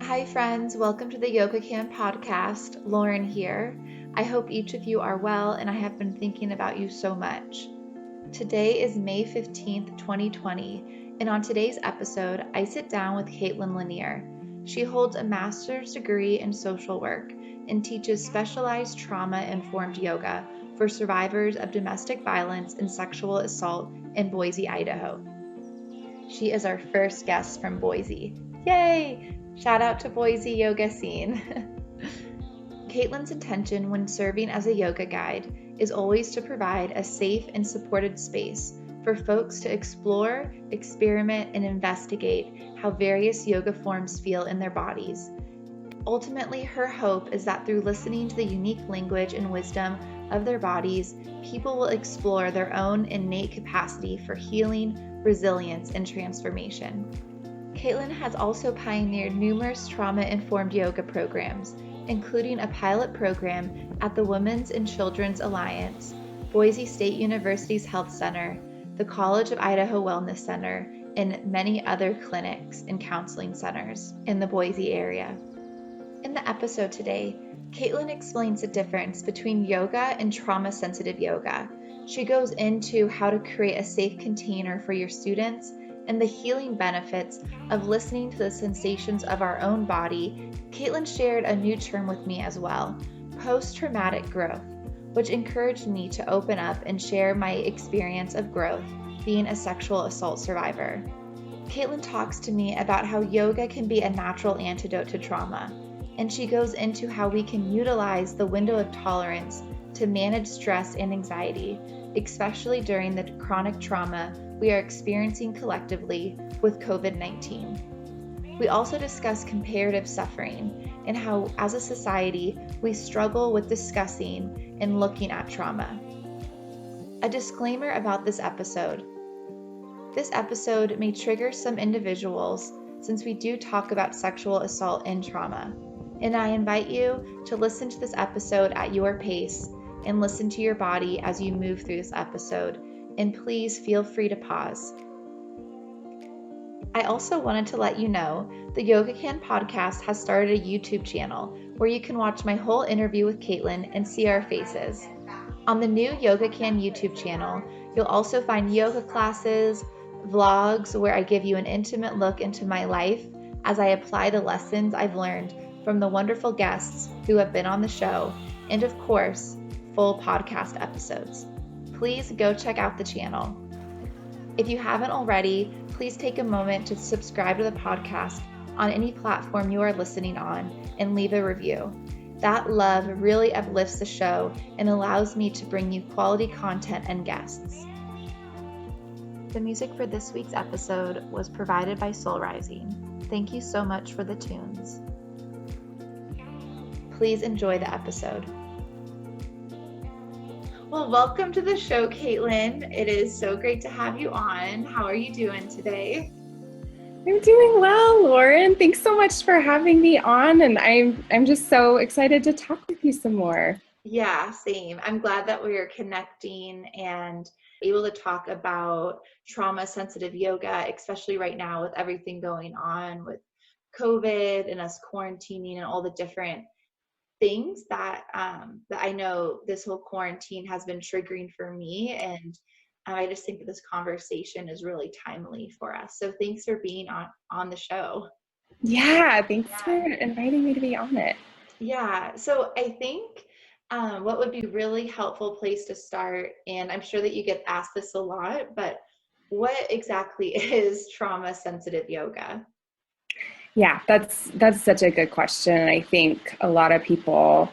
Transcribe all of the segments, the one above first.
Hi friends, welcome to the Yogakane podcast. Lauren here. I hope each of you are well and I have been thinking about you so much. Today is May 15th, 2020, and on today's episode, I sit down with Caitlin Lainer. She holds a master's degree in social work and teaches specialized trauma-informed yoga for survivors of domestic violence and sexual assault in Boise, Idaho. She is our first guest from Boise. Yay! Shout out to Boise yoga scene. Caitlin's intention when serving as a yoga guide is always to provide a safe and supported space for folks to explore, experiment, and investigate how various yoga forms feel in their bodies. Ultimately, her hope is that through listening to the unique language and wisdom of their bodies, people will explore their own innate capacity for healing, resilience, and transformation. Caitlin has also pioneered numerous trauma-informed yoga programs, including a pilot program at the Women's and Children's Alliance, Boise State University's Health Center, the College of Idaho Wellness Center, and many other clinics and counseling centers in the Boise area. In the episode today, Caitlin explains the difference between yoga and trauma-sensitive yoga. She goes into how to create a safe container for your students and the healing benefits of listening to the sensations of our own body. Caitlin shared a new term with me as well, post-traumatic growth, which encouraged me to open up and share my experience of growth being a sexual assault survivor. Caitlin talks to me about how yoga can be a natural antidote to trauma, and she goes into how we can utilize the window of tolerance to manage stress and anxiety, especially during the chronic trauma we are experiencing collectively with COVID-19. We also discuss comparative suffering and how, as a society, we struggle with discussing and looking at trauma. A disclaimer about this episode. This episode may trigger some individuals since we do talk about sexual assault and trauma, and I invite you to listen to this episode at your pace and listen to your body as you move through this episode. And please feel free to pause. I also wanted to let you know the Yogakane podcast has started a YouTube channel where you can watch my whole interview with Caitlin and see our faces. On the new Yogakane YouTube channel, you'll also find yoga classes, vlogs where I give you an intimate look into my life as I apply the lessons I've learned from the wonderful guests who have been on the show, and of course, full podcast episodes. Please go check out the channel. If you haven't already, please take a moment to subscribe to the podcast on any platform you are listening on and leave a review. That love really uplifts the show and allows me to bring you quality content and guests. The music for this week's episode was provided by Soul Rising. Thank you so much for the tunes. Please enjoy the episode. Well, welcome to the show, Caitlin. It is so great to have you on. How are you doing today? I'm doing well, Lauren. Thanks so much for having me on, and I'm just so excited to talk with you some more. Yeah, same. I'm glad that we're connecting and able to talk about trauma-sensitive yoga, especially right now with everything going on with COVID and us quarantining and all the different things that I know this whole quarantine has been triggering for me, and I just think that this conversation is really timely for us. So thanks for being on the show. Yeah, thanks for inviting me to be on it. Yeah, so I think what would be really helpful place to start, and I'm sure that you get asked this a lot, but what exactly is trauma-sensitive yoga? Yeah, that's such a good question. I think a lot of people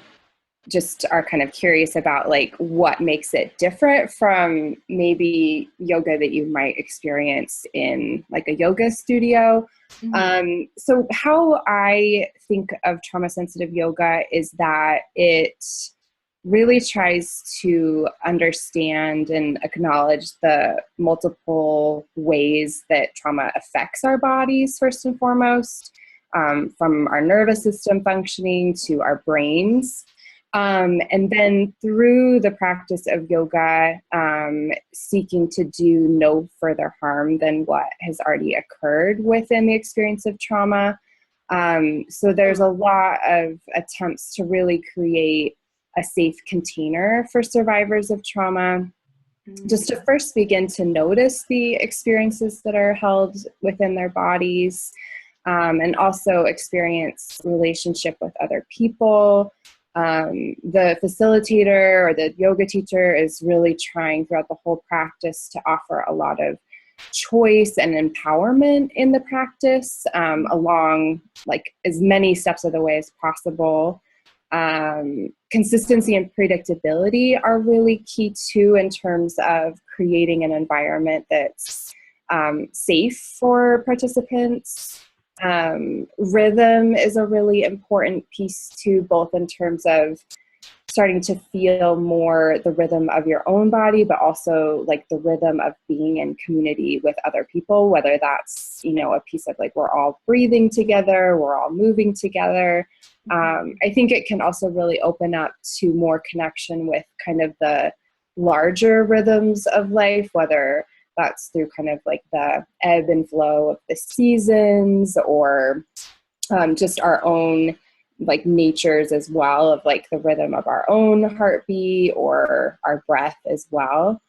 just are kind of curious about like what makes it different from maybe yoga that you might experience in like a yoga studio. Mm-hmm. So how I think of trauma-sensitive yoga is that it really tries to understand and acknowledge the multiple ways that trauma affects our bodies, first and foremost, from our nervous system functioning to our brains. And then through the practice of yoga, seeking to do no further harm than what has already occurred within the experience of trauma. So there's a lot of attempts to really create a safe container for survivors of trauma, just to first begin to notice the experiences that are held within their bodies, and also experience relationship with other people. The facilitator or the yoga teacher is really trying throughout the whole practice to offer a lot of choice and empowerment in the practice, along like as many steps of the way as possible. Consistency and predictability are really key too, in terms of creating an environment that's safe for participants. Rhythm is a really important piece too, both in terms of starting to feel more the rhythm of your own body, but also like the rhythm of being in community with other people, whether that's, you know, a piece of like we're all breathing together, we're all moving together. I think it can also really open up to more connection with kind of the larger rhythms of life, whether that's through kind of like the ebb and flow of the seasons, or just our own like natures as well, of like the rhythm of our own heartbeat or our breath as well.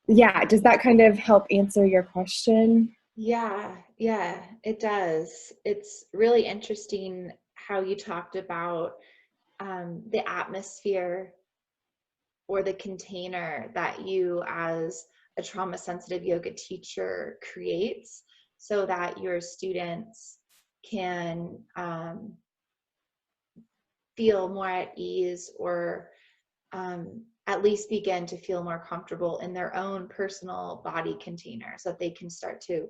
Yeah, does that kind of help answer your question? Yeah, it does. It's really interesting how you talked about the atmosphere or the container that you as a trauma sensitive yoga teacher creates so that your students can feel more at ease, or at least begin to feel more comfortable in their own personal body container, so that they can start to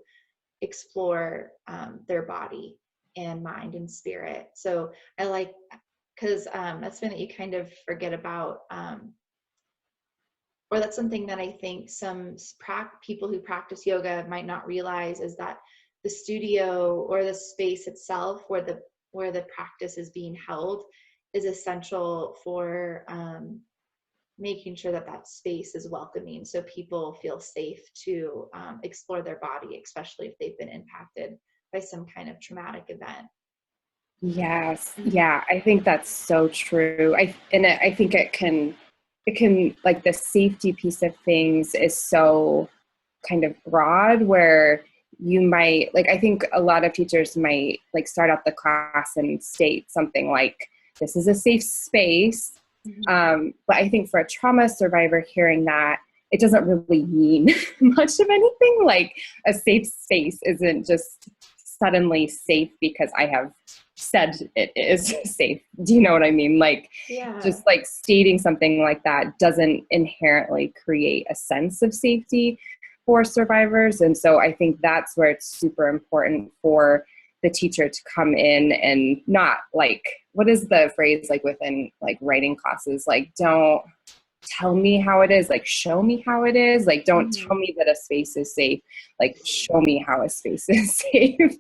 explore their body and mind and spirit. So I like, because that's something that you kind of forget about, or that's something that I think some people who practice yoga might not realize, is that the studio or the space itself where the practice is being held is essential for making sure that that space is welcoming, so people feel safe to explore their body, especially if they've been impacted by some kind of traumatic event. Yes. Yeah, I think that's so true. I think it can like the safety piece of things is so kind of broad, where you might like, I think a lot of teachers might like start out the class and state something like, this is a safe space. But I think for a trauma survivor hearing that, it doesn't really mean much of anything. Like a safe space isn't just suddenly safe because I have said it is safe. Do you know what I mean? Like, just like stating something like that doesn't inherently create a sense of safety for survivors. And so I think that's where it's super important for the teacher to come in and not like, what is the phrase like within like writing classes? Like, don't tell me how it is, like show me how it is. Like, don't tell me that a space is safe, like show me how a space is safe.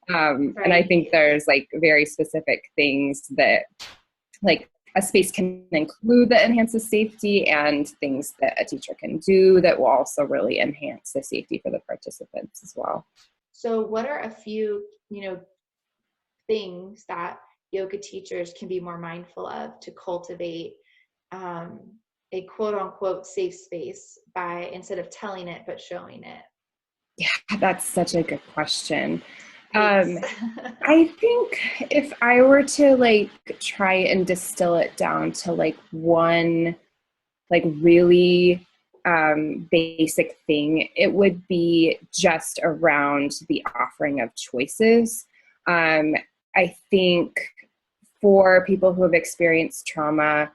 And I think there's like very specific things that like a space can include that enhances safety, and things that a teacher can do that will also really enhance the safety for the participants as well. So what are a few, things that yoga teachers can be more mindful of to cultivate a quote unquote safe space, by instead of telling it but showing it? Yeah, that's such a good question. I think if I were to like try and distill it down to like one like really basic thing, it would be just around the offering of choices. I think for people who have experienced trauma,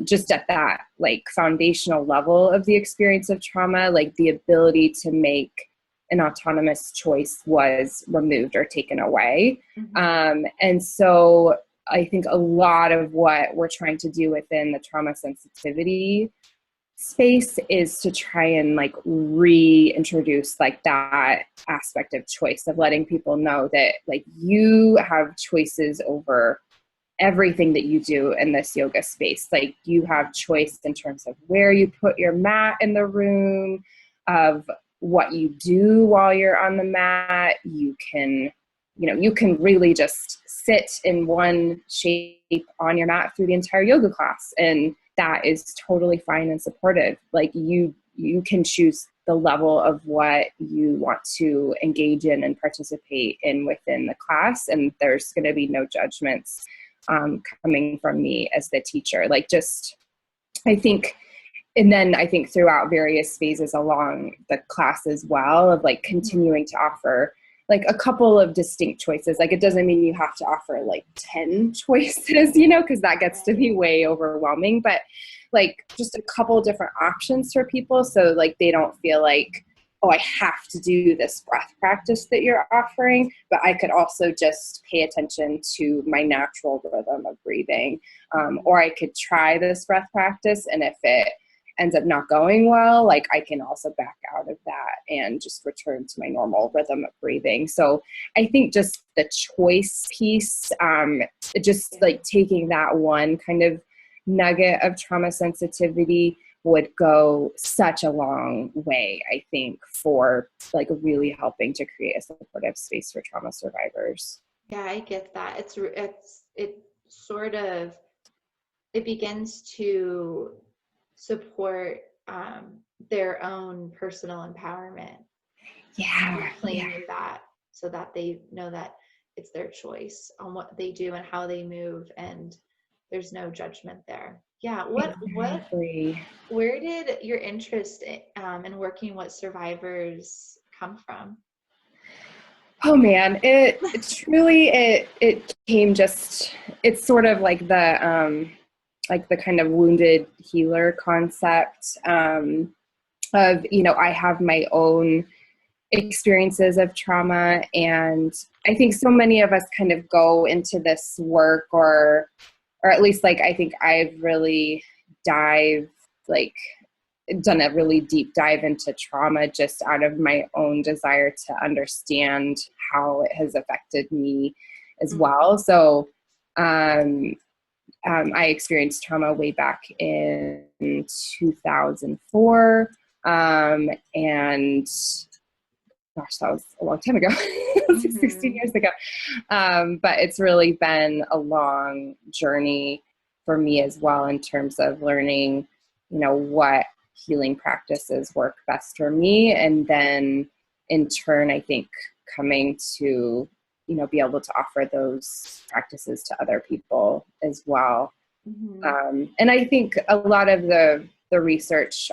just at that like foundational level of the experience of trauma, like the ability to make an autonomous choice was removed or taken away. And so I think a lot of what we're trying to do within the trauma sensitivity space is to try and like reintroduce like that aspect of choice, of letting people know that like you have choices over everything that you do in this yoga space. Like you have choice in terms of where you put your mat in the room, of what you do while you're on the mat. You can you can really just sit in one shape on your mat through the entire yoga class, and that is totally fine and supportive. Like you can choose the level of what you want to engage in and participate in within the class, and there's going to be no judgments coming from me as the teacher. I think throughout various phases along the class as well, of like continuing to offer like a couple of distinct choices. Like it doesn't mean you have to offer like 10 choices, because that gets to be way overwhelming, but like just a couple different options for people. So like they don't feel like, oh, I have to do this breath practice that you're offering, but I could also just pay attention to my natural rhythm of breathing. Or I could try this breath practice, and if it ends up not going well, like I can also back out of that and just return to my normal rhythm of breathing. So I think just the choice piece, just like taking that one kind of nugget of trauma sensitivity would go such a long way, I think, for like really helping to create a supportive space for trauma survivors. Yeah, I get that. It begins to support their own personal empowerment. Yeah. Claiming that, so that they know that it's their choice on what they do and how they move, and there's no judgment there. Yeah. Exactly. Where did your interest in working with survivors come from? Oh man, it truly, it came just, it's sort of like the kind of wounded healer concept, of, I have my own experiences of trauma. And I think so many of us kind of go into this work, or at least like, I think I've really done a really deep dive into trauma just out of my own desire to understand how it has affected me as well. So, I experienced trauma way back in 2004. And gosh, that was a long time ago. It was 16 years ago. But it's really been a long journey for me as well, in terms of learning, what healing practices work best for me. And then in turn, I think coming to, be able to offer those practices to other people as well. And I think a lot of the research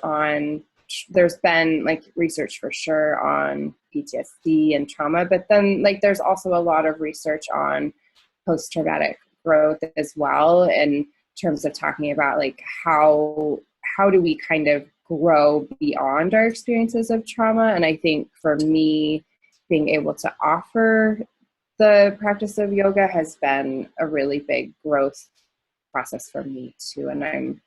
there's been like research for sure on PTSD and trauma, but then like there's also a lot of research on post-traumatic growth as well, in terms of talking about like how do we kind of grow beyond our experiences of trauma. And I think for me, being able to offer the practice of yoga has been a really big growth process for me too. And I'm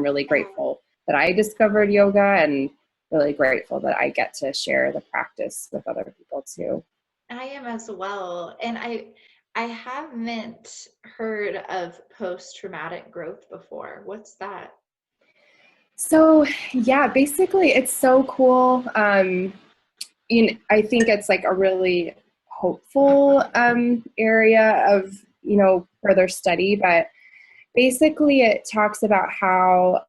really grateful that I discovered yoga, and really grateful that I get to share the practice with other people too. I am as well. And I haven't heard of post-traumatic growth before. What's that? So yeah, basically it's so cool. I think it's like a really hopeful area of, further study, but basically it talks about how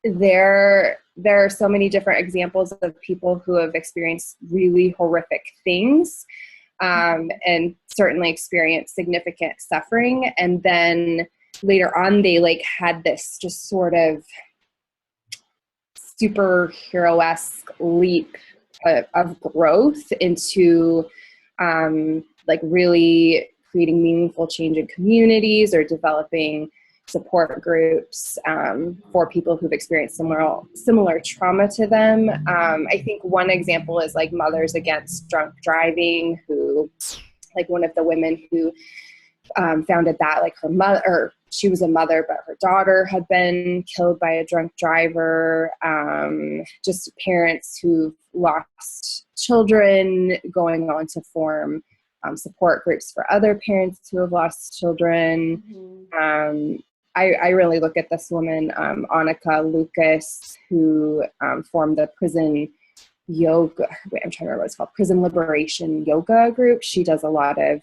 there are so many different examples of people who have experienced really horrific things, and certainly experienced significant suffering. And then later on, they like had this just sort of superhero-esque leap of growth into like really creating meaningful change in communities, or developing support groups for people who've experienced similar trauma to them. I think one example is like Mothers Against Drunk Driving, who, like one of the women who founded that, like her mother, or she was a mother, but her daughter had been killed by a drunk driver. Just parents who lost children going on to form support groups for other parents who have lost children. I really look at this woman, Annika Lucas, who formed the prison yoga, wait, I'm trying to remember what it's called, prison liberation yoga group. She does a lot of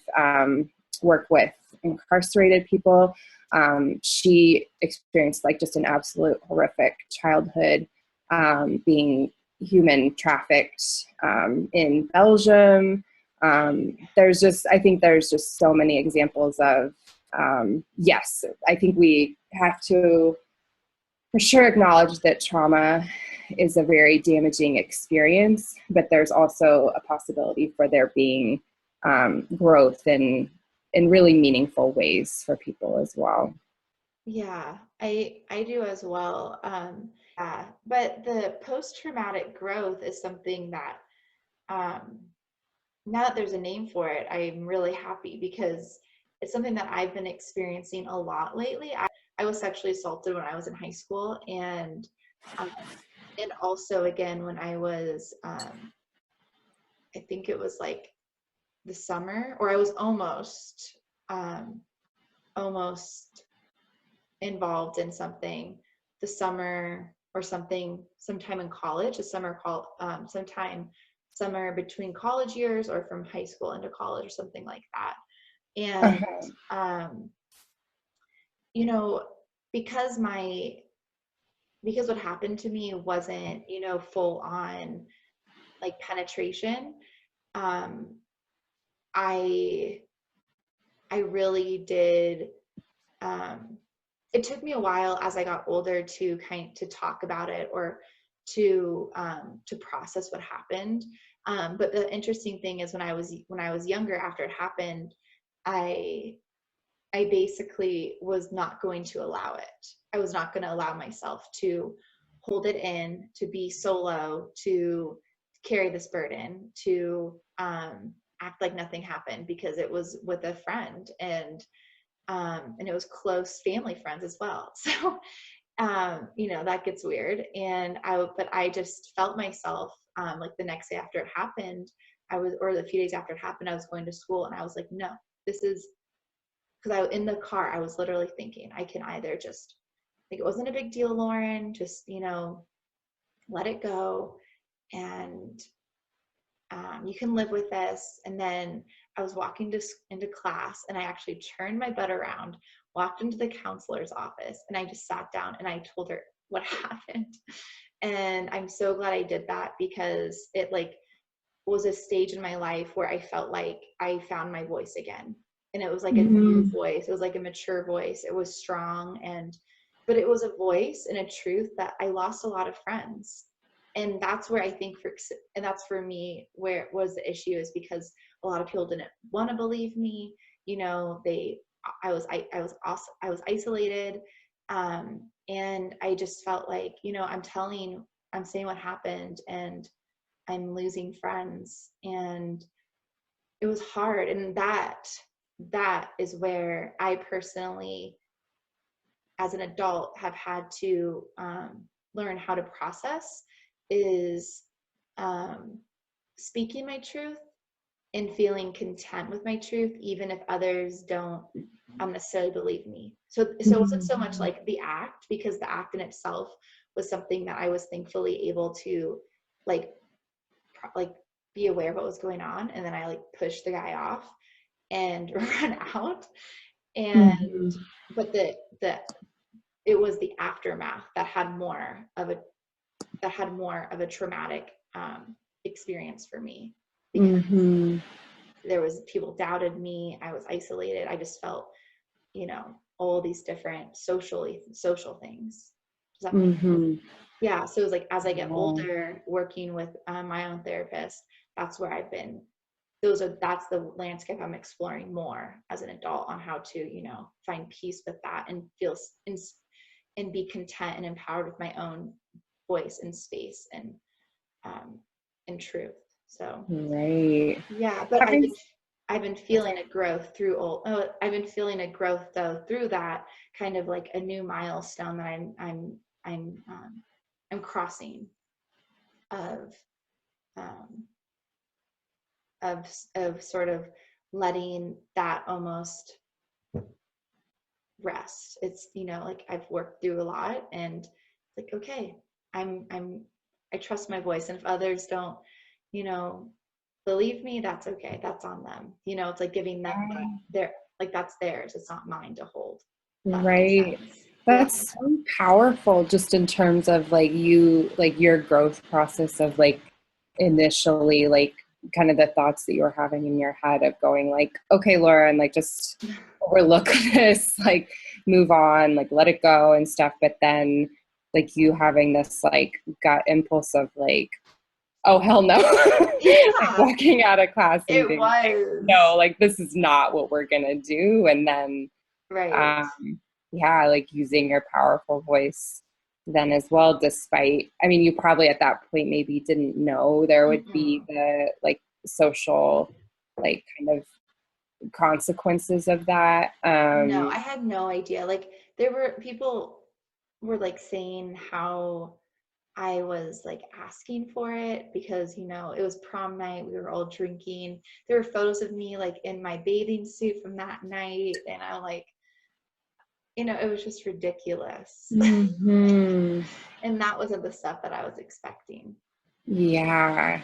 work with incarcerated people. She experienced like just an absolute horrific childhood, being human trafficked in Belgium. I think there's just so many examples of, yes, I think we have to for sure acknowledge that trauma is a very damaging experience, but there's also a possibility for there being growth in really meaningful ways for people as well. Yeah, I do as well. Yeah, but the post-traumatic growth is something that um, now that there's a name for it, I'm really happy because it's something that I've been experiencing a lot lately. I was sexually assaulted when I was in high school, um, and also again when I was, I think it was like the summer, or I was almost involved in something the summer or something sometime in college, sometime summer between college years or from high school into college or something like that. And um, you know, because because what happened to me wasn't, full on like penetration, um, I I really did. It took me a while as I got older to talk about it or to process what happened. But the interesting thing is when I was younger after it happened, I I basically was not going to allow it. I was not going to allow myself to hold it in, to be solo, to carry this burden, to act like nothing happened because it was with a friend and it was close family friends as well. So that gets weird. But I just felt myself like the next day after it happened, or the few days after it happened, I was going to school and I was like, no, this is because in the car, I was literally thinking, I can either just, like, it wasn't a big deal, Lauren, just, let it go. And you can live with this. And then I was walking into class and I actually turned my butt around, walked into the counselor's office, and I just sat down and I told her what happened. And I'm so glad I did that because it was a stage in my life where I felt like I found my voice again. And it was like a new voice. It was like a mature voice. It was strong but it was a voice and a truth that I lost a lot of friends. And that's where I think and that's for me where it was the issue, is because a lot of people didn't want to believe me. I was isolated. And I just felt like, I'm saying what happened and I'm losing friends, and it was hard. And that is where I personally, as an adult, have had to learn how to process is speaking my truth and feeling content with my truth, even if others don't necessarily believe me. So it wasn't so much like the act, because the act in itself was something that I was thankfully able to like be aware of what was going on, and then I pushed the guy off and run out. And but it was the aftermath that had more of a traumatic experience for me, because there was people doubted me, I was isolated, I just felt all these different social things. Does that make sense? Yeah, so it was like as I get older, working with my own therapist, that's where I've been. That's the landscape I'm exploring more as an adult, on how to find peace with that and and be content and empowered with my own voice and space and truth. So Right. yeah, but I've been feeling a growth I've been feeling a growth though through that, kind of like a new milestone that I'm crossing of um, of sort of letting that almost rest. It's like I've worked through a lot, and like, okay, I I trust my voice. And if others don't, you know, believe me, that's okay. That's on them. You know, it's like giving them their, like that's theirs. It's not mine to hold. If that makes Right. sense. That's so powerful just in terms of like you, like your growth process of like initially like kind of the thoughts that you were having in your head of going like, okay, Laura, and like just overlook this, like move on, like let it go and stuff. But then like you having this like gut impulse of like, oh, hell no. Yeah. Like walking out of class and It being was. like, no, like this is not what we're going to do. And then, Right. yeah, like using your powerful voice then as well, despite, I mean, you probably at that point maybe didn't know there would be the like social, like kind of consequences of that. No, I had no idea. Like there were people were like saying how I was like asking for it because, you know, it was prom night. We were all drinking. There were photos of me like in my bathing suit from that night. And I like, you know, it was just ridiculous. Mm-hmm. And that wasn't the stuff that I was expecting. Yeah.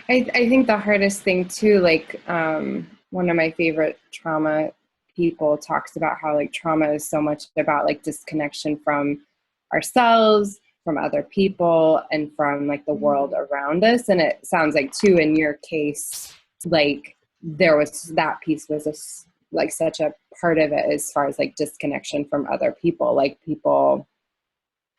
I think the hardest thing too, like one of my favorite trauma people talks about how like trauma is so much about like disconnection from ourselves, from other people, and from like the world around us. And it sounds like too in your case, like there was that piece was like such a part of it as far as like disconnection from other people, like people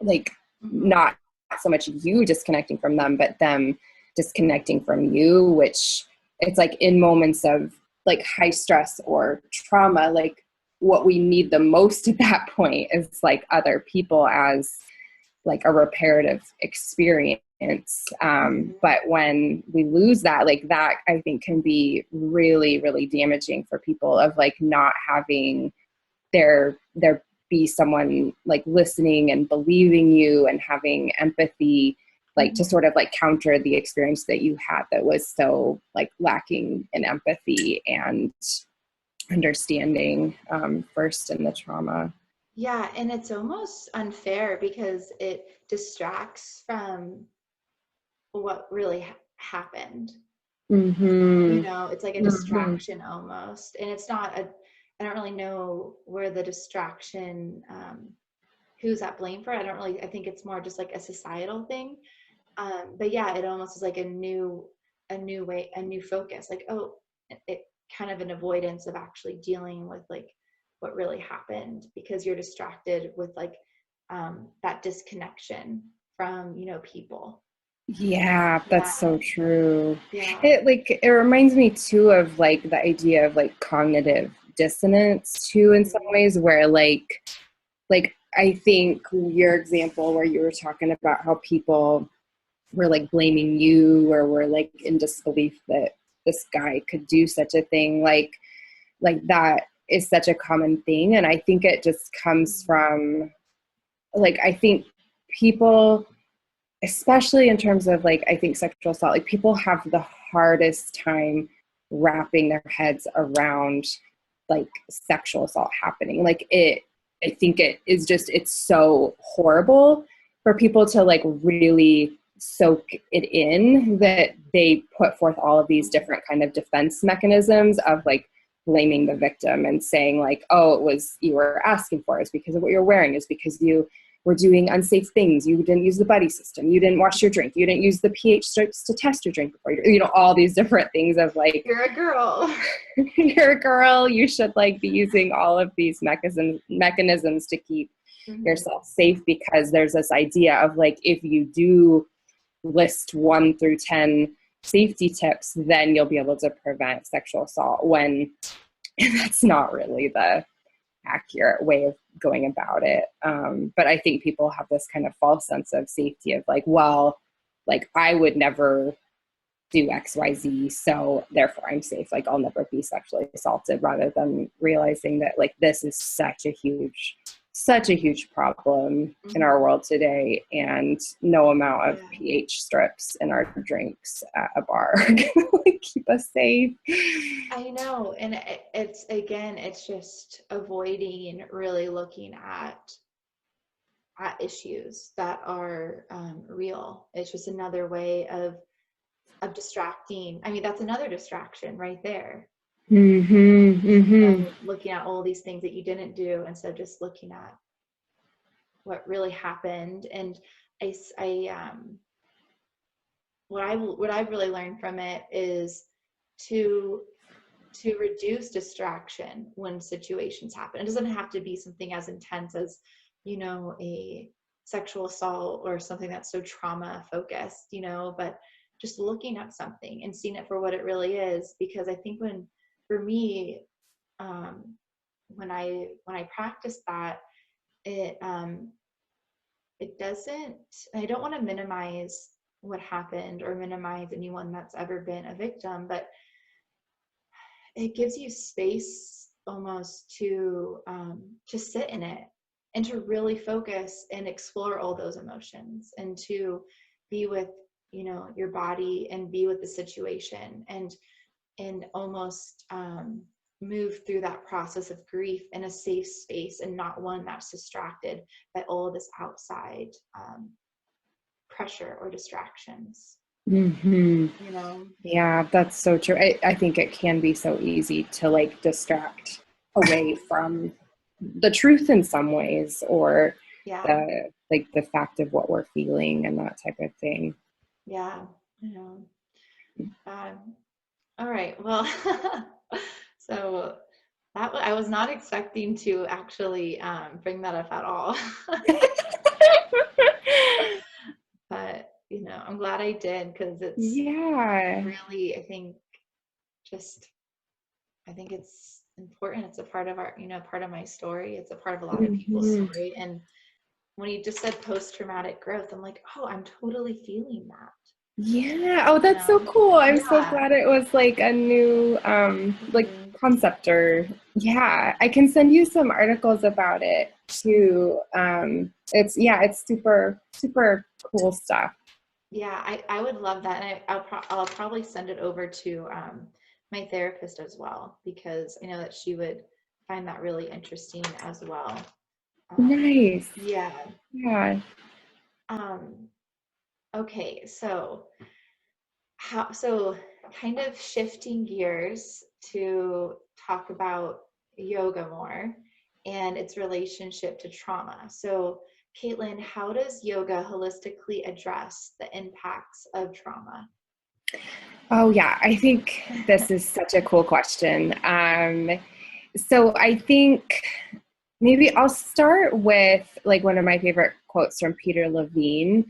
like not so much you disconnecting from them, but them disconnecting from you, which it's like in moments of like high stress or trauma, like what we need the most at that point is like other people as like a reparative experience. But when we lose that, like that, I think can be really, really damaging for people of like not having their be someone like listening and believing you and having empathy, like to sort of like counter the experience that you had that was so like lacking in empathy and understanding first in the trauma. Yeah, and it's almost unfair because it distracts from what really happened. Mm-hmm. You know, it's like a distraction almost. And it's not a, I don't really know where the distraction, who's at blame for it. I don't really, I think it's more just like a societal thing. But yeah, it almost is like a new way, a new focus. Like, oh, it kind of an avoidance of actually dealing with like what really happened because you're distracted with like that disconnection from, you know, people. Yeah, Yeah. that's so true. Yeah. It reminds me too of like the idea of like cognitive dissonance too in some ways where like I think your example where you were talking about how people were like blaming you or were like in disbelief that this guy could do such a thing, like that is such a common thing. And I think it just comes from like I think people, especially in terms of like I think sexual assault, like people have the hardest time wrapping their heads around like sexual assault happening. Like it, I think it is just, it's so horrible for people to like really soak it in that they put forth all of these different kind of defense mechanisms of like blaming the victim and saying like, oh, it was, you were asking for it, it's because of what you're wearing, is because you were doing unsafe things, you didn't use the buddy system, you didn't wash your drink, you didn't use the pH strips to test your drink before you know, all these different things of like, You're a girl. you're a girl, you should like be using all of these mechanisms to keep yourself safe, because there's this idea of like, if you do list 1 through 10 safety tips, then you'll be able to prevent sexual assault, when that's not really the accurate way of going about it. But I think people have this kind of false sense of safety of like, well, like I would never do XYZ, so therefore I'm safe. Like I'll never be sexually assaulted, rather than realizing that like this is such a huge problem in our world today, and no amount of pH strips in our drinks at a bar are gonna like keep us safe. I know. And it's, again, it's just avoiding really looking at at issues that are real. It's just another way of distracting. I mean, that's another distraction right there. Looking at all these things that you didn't do instead of just looking at what really happened. And what I've really learned from it is to reduce distraction when situations happen. It doesn't have to be something as intense as, a sexual assault or something that's so trauma focused, but just looking at something and seeing it for what it really is. Because I think for me, when I practice that, it doesn't, I don't want to minimize what happened or minimize anyone that's ever been a victim, but it gives you space almost to sit in it and to really focus and explore all those emotions, and to be with, your body and be with the situation, and almost move through that process of grief in a safe space, and not one that's distracted by all of this outside pressure or distractions. Yeah, that's so true. I think it can be so easy to like distract away from the truth in some ways, or the fact of what we're feeling and that type of thing. Yeah. All right. Well, so that I was not expecting to actually bring that up at all. But I'm glad I did, because it's really, I think it's important. It's a part of our, part of my story. It's a part of a lot of people's story. And when you just said post-traumatic growth, I'm like, oh, I'm totally feeling that. Yeah. Oh, that's so cool. I'm so glad it was like a new like concept, or I can send you some articles about it too. It's super, super cool stuff. Yeah, I would love that. And I'll probably send it over to my therapist as well, because I know that she would find that really interesting as well. Nice. Yeah. Yeah. Okay, so kind of shifting gears to talk about yoga more and its relationship to trauma. So, Caitlin, how does yoga holistically address the impacts of trauma? Oh yeah, I think this is such a cool question. So I think maybe I'll start with like one of my favorite quotes from Peter Levine.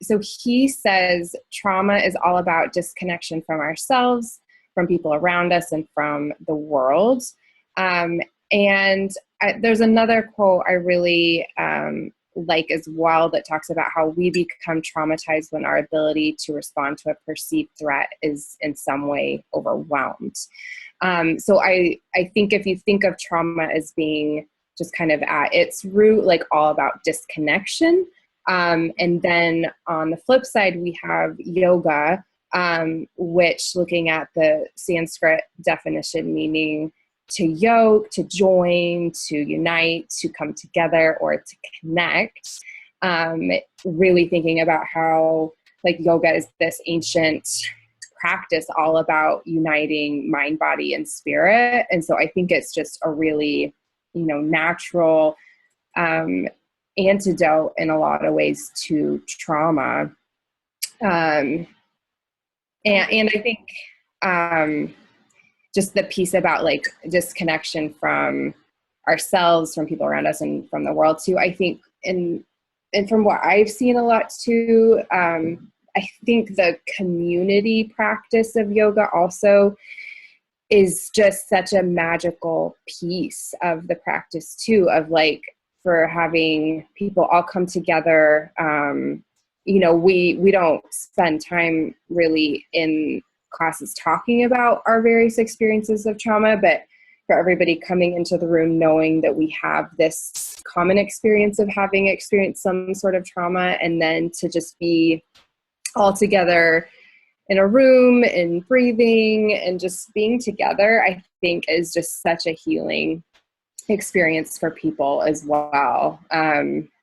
So he says, trauma is all about disconnection from ourselves, from people around us, and from the world. There's another quote I really like as well, that talks about how we become traumatized when our ability to respond to a perceived threat is in some way overwhelmed. So I think if you think of trauma as being just kind of at its root, like all about disconnection. And then on the flip side, we have yoga, which, looking at the Sanskrit definition, meaning to yoke, to join, to unite, to come together, or to connect. Really thinking about how like yoga is this ancient practice all about uniting mind, body, and spirit. And so I think it's just a really, natural antidote in a lot of ways to trauma. And I think just the piece about like disconnection from ourselves, from people around us, and from the world too. I think, and from what I've seen a lot too, I think the community practice of yoga also is just such a magical piece of the practice too, of like, for having people all come together. We don't spend time really in classes talking about our various experiences of trauma, but for everybody coming into the room knowing that we have this common experience of having experienced some sort of trauma, and then to just be all together in a room and breathing and just being together, I think is just such a healing experience for people as well.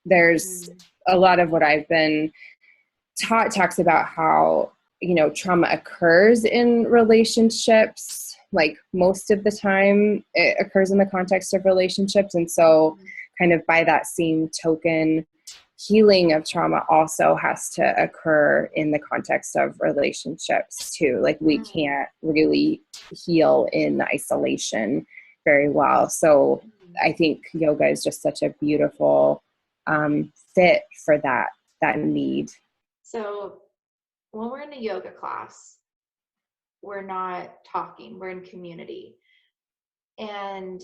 there's a lot of what I've been taught talks about how, you know, trauma occurs in relationships. Like most of the time it occurs in the context of relationships. And so kind of by that same token, healing of trauma also has to occur in the context of relationships too. Like we can't really heal in isolation very well. So I think yoga is just such a beautiful fit for that need. So when we're in a yoga class, we're not talking, we're in community. And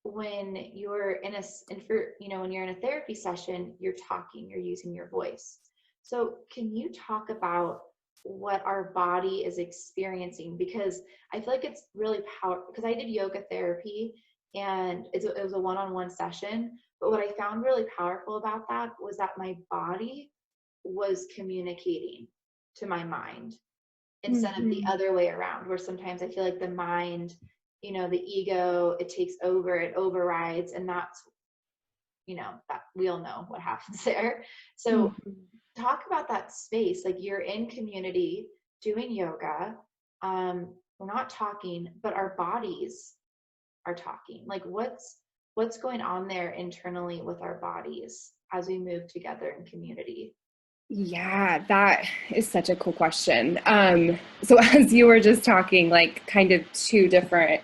when you're when you're in a therapy session, you're talking, you're using your voice. So can you talk about what our body is experiencing? Because I feel like it's really powerful, because I did yoga therapy and it was a one-on-one session. But what I found really powerful about that was that my body was communicating to my mind instead of the other way around, where sometimes I feel like the mind, the ego, it takes over, it overrides, and that's, that we all know what happens there. So talk about that space. Like you're in community doing yoga. We're not talking, but our bodies are talking. Like what's going on there internally with our bodies as we move together in community? Yeah, that is such a cool question. So as you were just talking, like kind of two different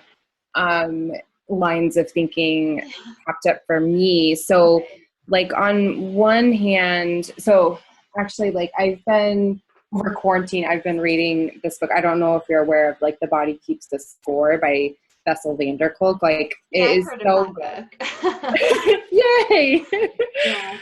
lines of thinking popped up for me. So like on one hand, so actually like I've been over quarantine, I've been reading this book. I don't know if you're aware of like The Body Keeps the Score by Bessel van der Kolk. Like it is so good. Yay. Yeah.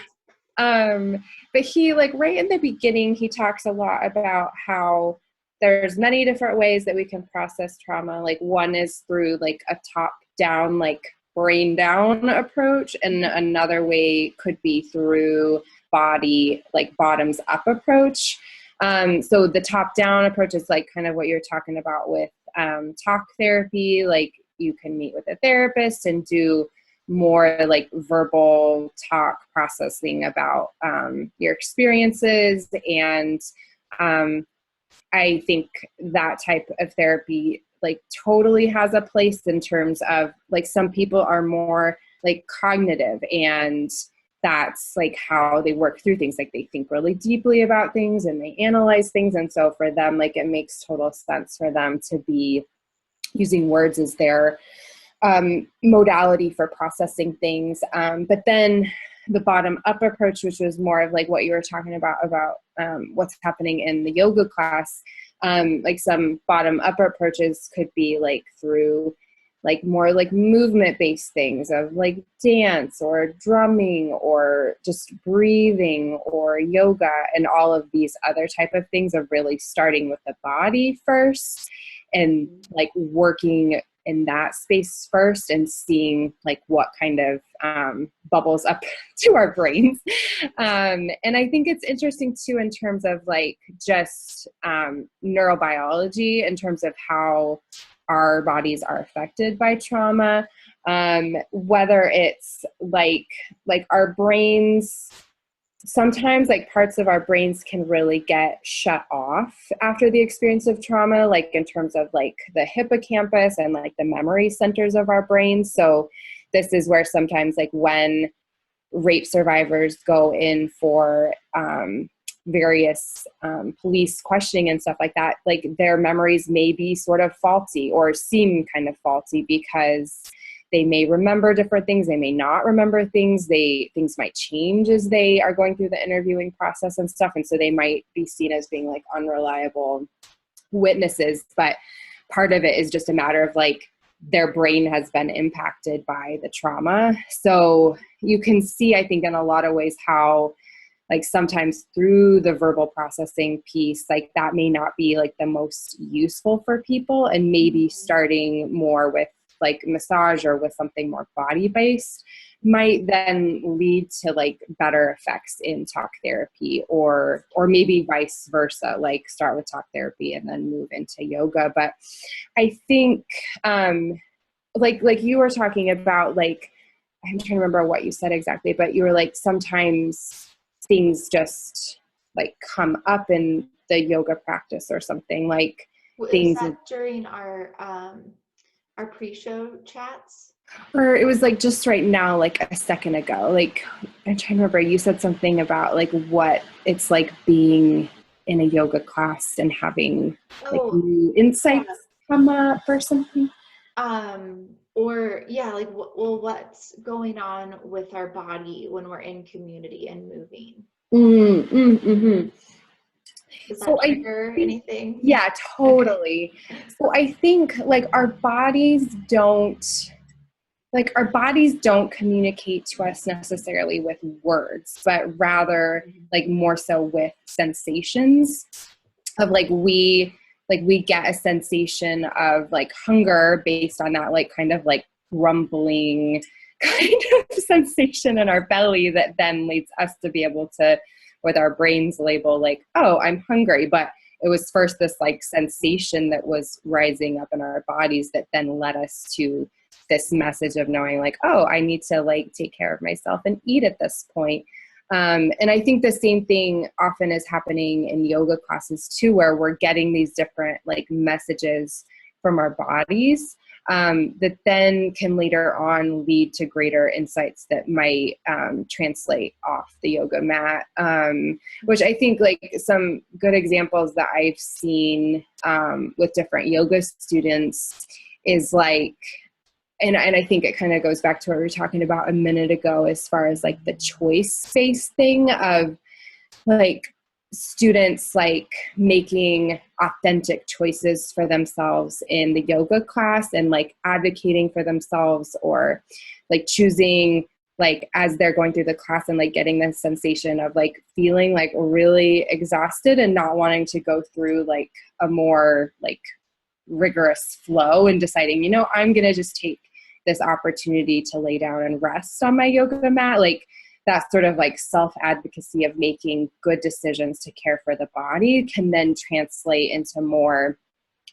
But he like right in the beginning, he talks a lot about how there's many different ways that we can process trauma. Like one is through like a top down, like brain down approach. And another way could be through body, like bottoms up approach. So the top down approach is like kind of what you're talking about with talk therapy. Like you can meet with a therapist and do more like verbal talk processing about your experiences. And I think that type of therapy like totally has a place in terms of like some people are more like cognitive, and that's like how they work through things. Like they think really deeply about things and they analyze things. And so for them, like it makes total sense for them to be using words as their modality for processing things. But then the bottom up approach, which was more of like what you were talking about what's happening in the yoga class. Like some bottom up approaches could be like through like more like movement based things of like dance or drumming or just breathing or yoga, and all of these other type of things of really starting with the body first and like working in that space first and seeing like what kind of bubbles up to our brains. And I think it's interesting too in terms of like just neurobiology, in terms of how our bodies are affected by trauma, whether it's like our brains, sometimes like parts of our brains can really get shut off after the experience of trauma, like in terms of like the hippocampus and like the memory centers of our brains. So this is where sometimes like when rape survivors go in for various police questioning and stuff like that, like their memories may be sort of faulty or seem kind of faulty because they may remember different things. They may not remember things. Things might change as they are going through the interviewing process and stuff. And so they might be seen as being like unreliable witnesses. But part of it is just a matter of like their brain has been impacted by the trauma. So you can see, I think, in a lot of ways how like sometimes through the verbal processing piece, like that may not be like the most useful for people, and maybe starting more with like massage or with something more body based might then lead to like better effects in talk therapy, or maybe vice versa, like start with talk therapy and then move into yoga. But I think like you were talking about like I'm trying to remember what you said exactly, but you were like, sometimes things just like come up in the yoga practice or something, like Is things, that during our pre-show chats? or it was like just right now, like a second ago, like I'm trying to remember, you said something about like what it's like being in a yoga class and having like Oh, new insights yeah. come up or something. Or yeah, like well, what's going on with our body when we're in community and moving? Mm-hmm. Does that So I trigger think, anything? yeah, Okay. totally. So I think like our bodies don't communicate to us necessarily with words, but rather like more so with sensations of like we get a sensation of like hunger based on that like kind of like grumbling kind of sensation in our belly that then leads us to be able to, with our brains, label like, oh, I'm hungry. But it was first this like sensation that was rising up in our bodies that then led us to this message of knowing like, oh, I need to like take care of myself and eat at this point. And I think the same thing often is happening in yoga classes too, where we're getting these different like messages from our bodies that then can later on lead to greater insights that might translate off the yoga mat, which I think like some good examples that I've seen with different yoga students is like, and I think it kind of goes back to what we were talking about a minute ago, as far as like the choice-based thing of like students like making authentic choices for themselves in the yoga class and like advocating for themselves, or like choosing like as they're going through the class and like getting the sensation of like feeling like really exhausted and not wanting to go through like a more like rigorous flow, and deciding, I'm going to just take this opportunity to lay down and rest on my yoga mat. Like that sort of like self-advocacy of making good decisions to care for the body can then translate into more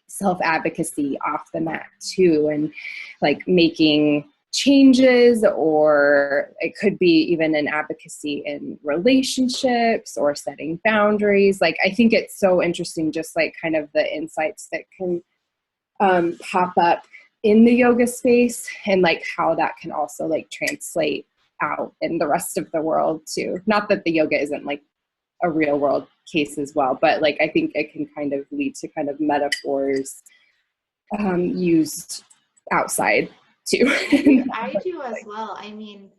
self-advocacy off the mat too, and like making changes, or it could be even an advocacy in relationships or setting boundaries. Like I think it's so interesting, just like kind of the insights that can pop up in the yoga space, and like how that can also like translate out in the rest of the world too. Not that the yoga isn't like a real world case as well, but like I think it can kind of lead to kind of metaphors used outside too. I do as well. I mean,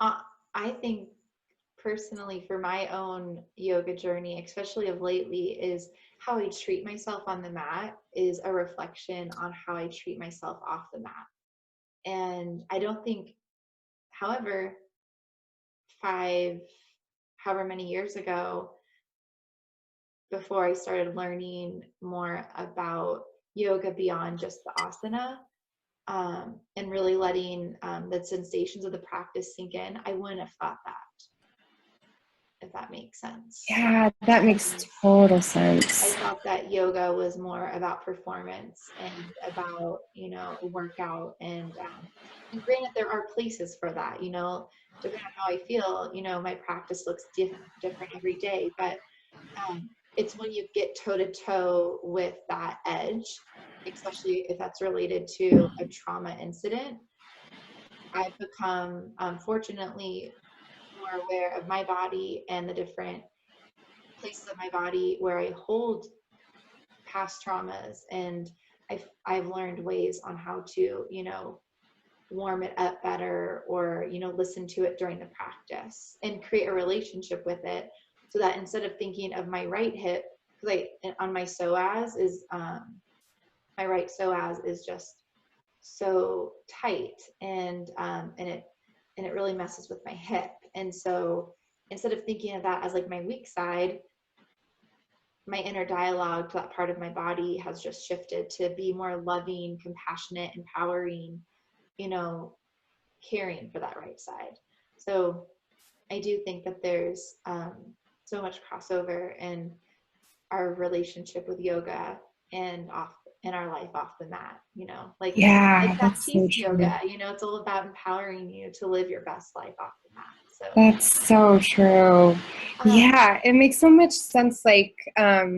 I think personally for my own yoga journey, especially of lately, is how I treat myself on the mat is a reflection on how I treat myself off the mat. And I don't think, however, however many years ago, before I started learning more about yoga beyond just the asana, and really letting the sensations of the practice sink in, I wouldn't have thought that, if that makes sense. Yeah, that makes total sense. I thought that yoga was more about performance and about, a workout. And granted, there are places for that, depending on how I feel, my practice looks different every day. But it's when you get toe to toe with that edge, especially if that's related to a trauma incident. I've become, fortunately, more aware of my body and the different places of my body where I hold past traumas, and I've learned ways on how to, warm it up better, or, listen to it during the practice and create a relationship with it, so that instead of thinking of my right hip, because on my psoas is, my right psoas is just so tight, and it really messes with my hip. And so instead of thinking of that as like my weak side, my inner dialogue to that part of my body has just shifted to be more loving, compassionate, empowering, you know, caring for that right side. So I do think that there's so much crossover in our relationship with yoga and in our life off the mat, Yeah, like that's so baptiste true. yoga, it's all about empowering you to live your best life off the mat. So, That's so true. um, Yeah, it makes so much sense. Like, I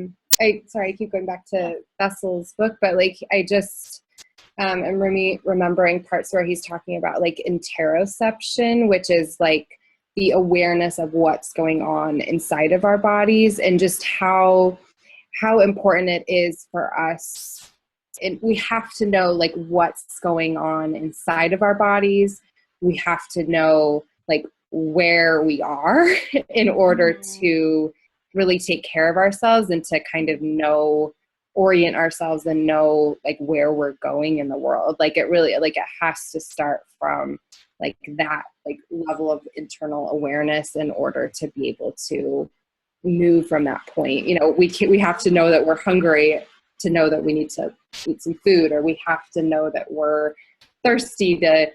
keep going back yeah. to Bessel's book, but like, I just am remembering parts where he's talking about like interoception, which is like the awareness of what's going on inside of our bodies, and just how important it is for us. And we have to know like what's going on inside of our bodies. We have to know like where we are in order to really take care of ourselves and to kind of orient ourselves and know like where we're going in the world. Like it has to start from like that like level of internal awareness in order to be able to move from that point. We have to know that we're hungry to know that we need to eat some food, or we have to know that we're thirsty to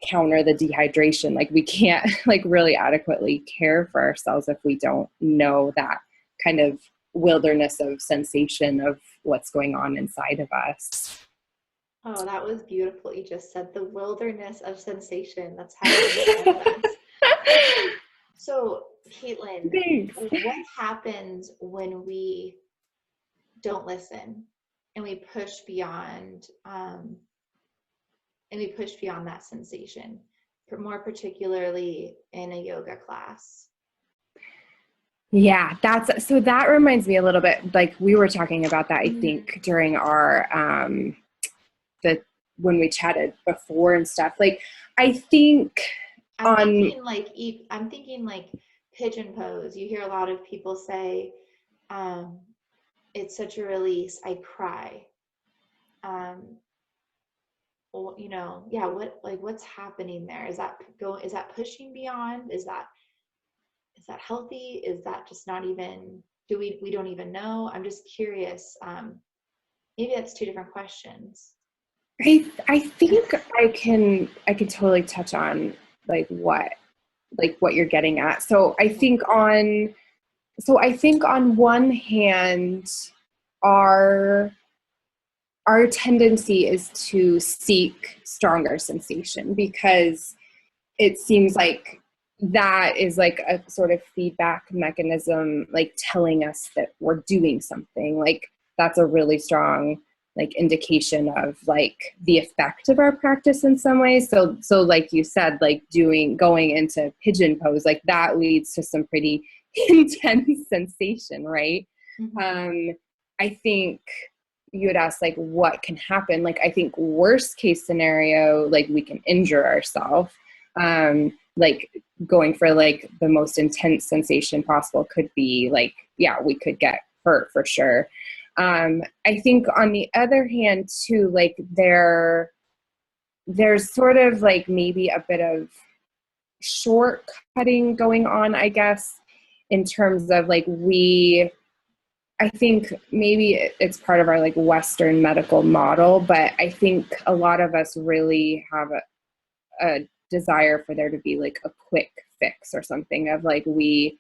counter the dehydration. Like we can't like really adequately care for ourselves if we don't know that kind of wilderness of sensation of what's going on inside of us. Oh, that was beautiful. You just said the wilderness of sensation. That's how you describe that. So, Caitlin, Thanks. what happens when we don't listen and we push beyond that sensation, more particularly in a yoga class? Yeah, that reminds me a little bit, like we were talking about that, I think, during our when we chatted before and stuff. Like I think I'm thinking like pigeon pose. You hear a lot of people say, it's such a release, I cry. Well, yeah, what's happening there? Is that pushing beyond? Is that healthy? Is that just not even, we don't even know? I'm just curious. Maybe that's two different questions. I think I can totally touch on like what you're getting at. So I think on one hand, our tendency is to seek stronger sensation, because it seems like that is like a sort of feedback mechanism, like telling us that we're doing something. Like that's a really strong like indication of like the effect of our practice in some ways. So like you said, like going into pigeon pose, like that leads to some pretty intense sensation, right? I think you had asked like what can happen. Like I think worst case scenario, like we can injure ourselves. Like going for like the most intense sensation possible could be like, yeah, we could get hurt for sure. I think on the other hand too, like there's sort of like maybe a bit of shortcutting going on, I guess, in terms of like I think maybe it's part of our like Western medical model, but I think a lot of us really have a desire for there to be like a quick fix or something of like we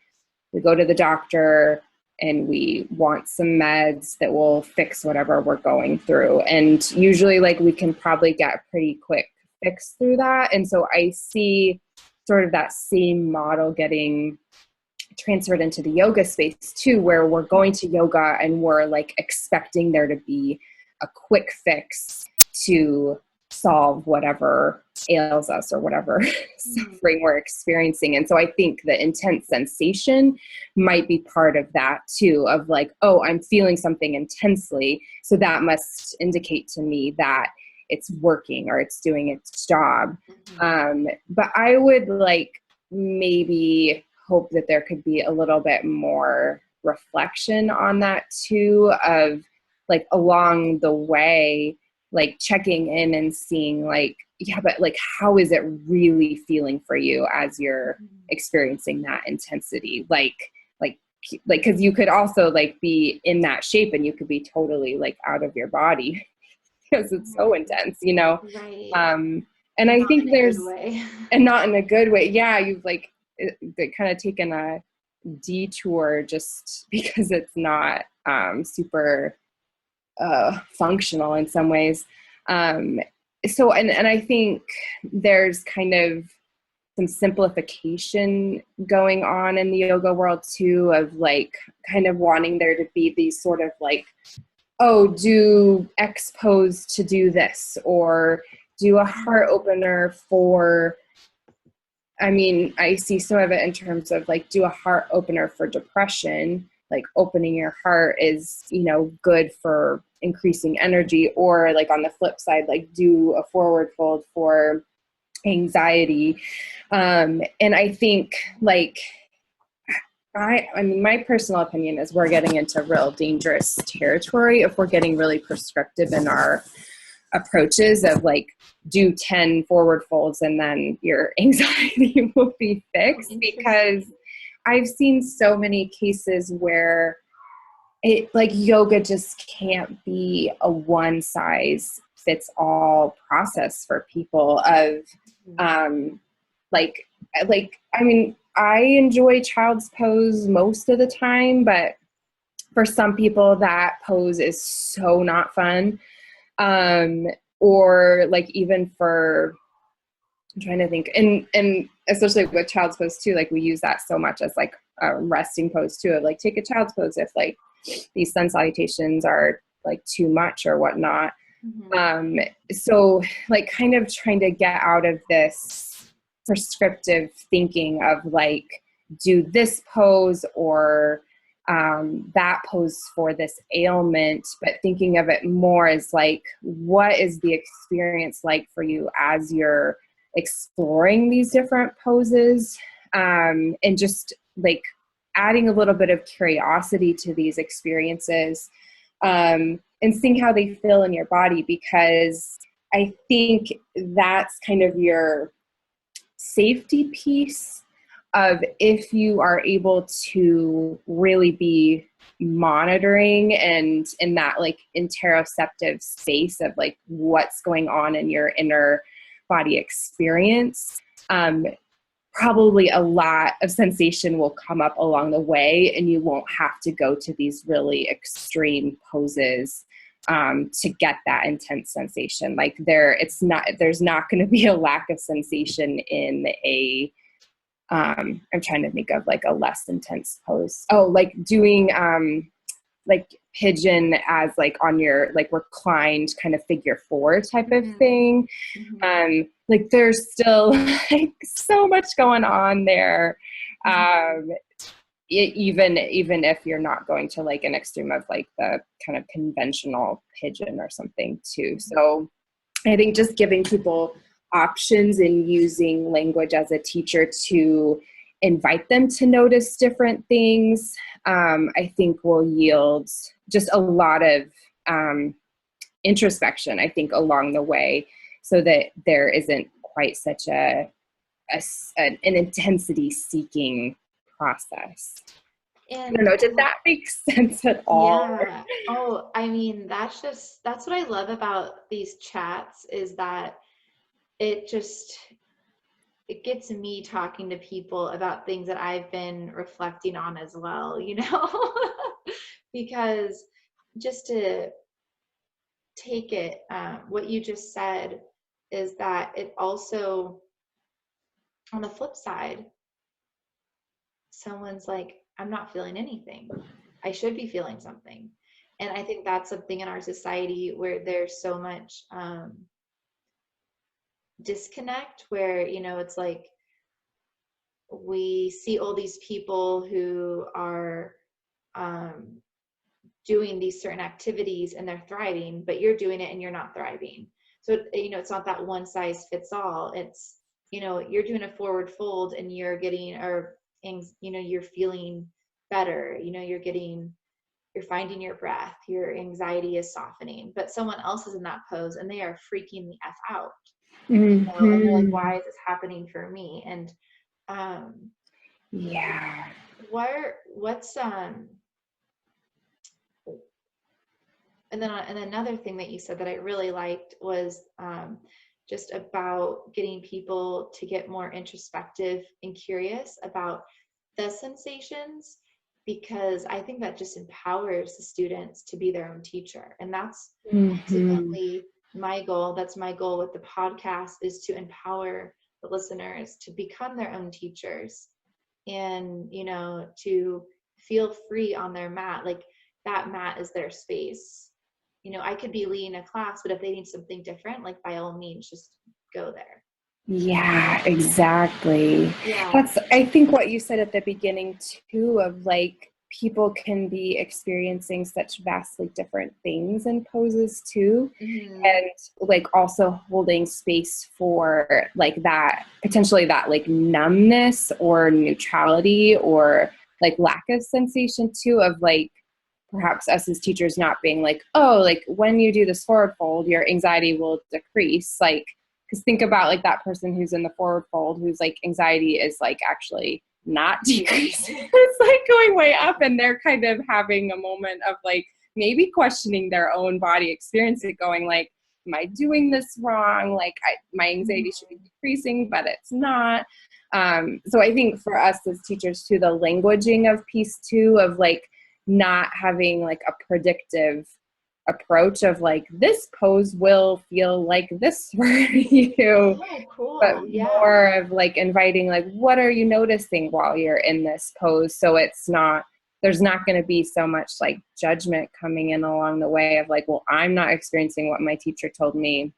go to the doctor and we want some meds that will fix whatever we're going through. And usually like we can probably get a pretty quick fix through that. And so I see sort of that same model getting transferred into the yoga space too, where we're going to yoga and we're like expecting there to be a quick fix to solve whatever ails us or whatever suffering we're experiencing. And so I think the intense sensation might be part of that too, of like, oh, I'm feeling something intensely, so that must indicate to me that it's working or it's doing its job. But I would like maybe hope that there could be a little bit more reflection on that too, of like along the way, like checking in and seeing like, yeah, but like, how is it really feeling for you as you're experiencing that intensity? Like, cause you could also like be in that shape and you could be totally like out of your body because it's so intense, Right. And I Not think in a good way. and not in a good way. Yeah. You've like kind of taken a detour just because it's not super functional in some ways. And I think there's kind of some simplification going on in the yoga world too, of like kind of wanting there to be these sort of like, oh, do X pose to do this, or do a heart opener for, I mean, I see some of it in terms of like, do a heart opener for depression, like opening your heart is, you know, good for increasing energy, or like on the flip side, like do a forward fold for anxiety. And I think like, I mean, my personal opinion is we're getting into real dangerous territory if we're getting really prescriptive in our approaches of like, do 10 forward folds and then your anxiety will be fixed. Because I've seen so many cases where it like yoga just can't be a one size fits all process for people of like I mean, I enjoy child's pose most of the time, but for some people that pose is so not fun. Or like even for, I'm trying to think, and especially with child's pose too, like we use that so much as like a resting pose too, of like take a child's pose if like these sun salutations are like too much or whatnot. So like kind of trying to get out of this prescriptive thinking of like, do this pose or that pose for this ailment, but thinking of it more as like, what is the experience like for you as you're exploring these different poses, and just like adding a little bit of curiosity to these experiences, and seeing how they feel in your body, because I think that's kind of your safety piece of if you are able to really be monitoring and in that like interoceptive space of like what's going on in your inner body experience, probably a lot of sensation will come up along the way, and you won't have to go to these really extreme poses to get that intense sensation. Like there's not going to be a lack of sensation in a, I'm trying to think of like a less intense pose. Oh, like doing like pigeon as like on your like reclined kind of figure four type of thing. Like there's still like so much going on there. Even if you're not going to like an extreme of like the kind of conventional pigeon or something too. So I think just giving people options and using language as a teacher to invite them to notice different things, I think will yield just a lot of introspection, I think, along the way, so that there isn't quite such an intensity seeking process. And I don't know, did that make sense at all? yeah. Oh, I mean, that's what I love about these chats, is that it gets me talking to people about things that I've been reflecting on as well, you know, because just to take it, what you just said is that it also, on the flip side, someone's like, I'm not feeling anything. I should be feeling something. And I think that's something in our society where there's so much disconnect, where, you know, it's like we see all these people who are doing these certain activities and they're thriving, but you're doing it and you're not thriving. So, you know, it's not that one size fits all. It's, you know, you're doing a forward fold and you're getting, or you know, you're feeling better, you know, you're finding your breath, your anxiety is softening, but someone else is in that pose and they are freaking the F out. You know, and they're like, why is this happening for me? And yeah, what's and then another thing that you said that I really liked was just about getting people to get more introspective and curious about the sensations. because I think that just empowers the students to be their own teacher. And that's Mm-hmm. ultimately my goal. That's my goal with the podcast, is to empower the listeners to become their own teachers and, to feel free on their mat. Like, that mat is their space. I could be leading a class, but if they need something different, like, by all means, just go there. Yeah, exactly. Yeah. That's, I think, what you said at the beginning too, of like, people can be experiencing such vastly different things in poses too. Mm-hmm. And like also holding space for like that, potentially that like numbness or neutrality or like lack of sensation too, of like perhaps us as teachers not being like, oh, like when you do this forward fold, your anxiety will decrease. Like, because think about like that person who's in the forward fold, whose like anxiety is like actually not decreasing. It's like going way up, and they're kind of having a moment of like maybe questioning their own body experience, and going like, am I doing this wrong? Like my anxiety should be decreasing, but it's not. So I think for us as teachers too, the languaging of piece two, of like not having like a predictive approach of like, this pose will feel like this for you, Oh, but cool. Yeah. more of like inviting like, what are you noticing while you're in this pose? So it's not, there's not going to be so much like judgment coming in along the way of like, well, I'm not experiencing what my teacher told me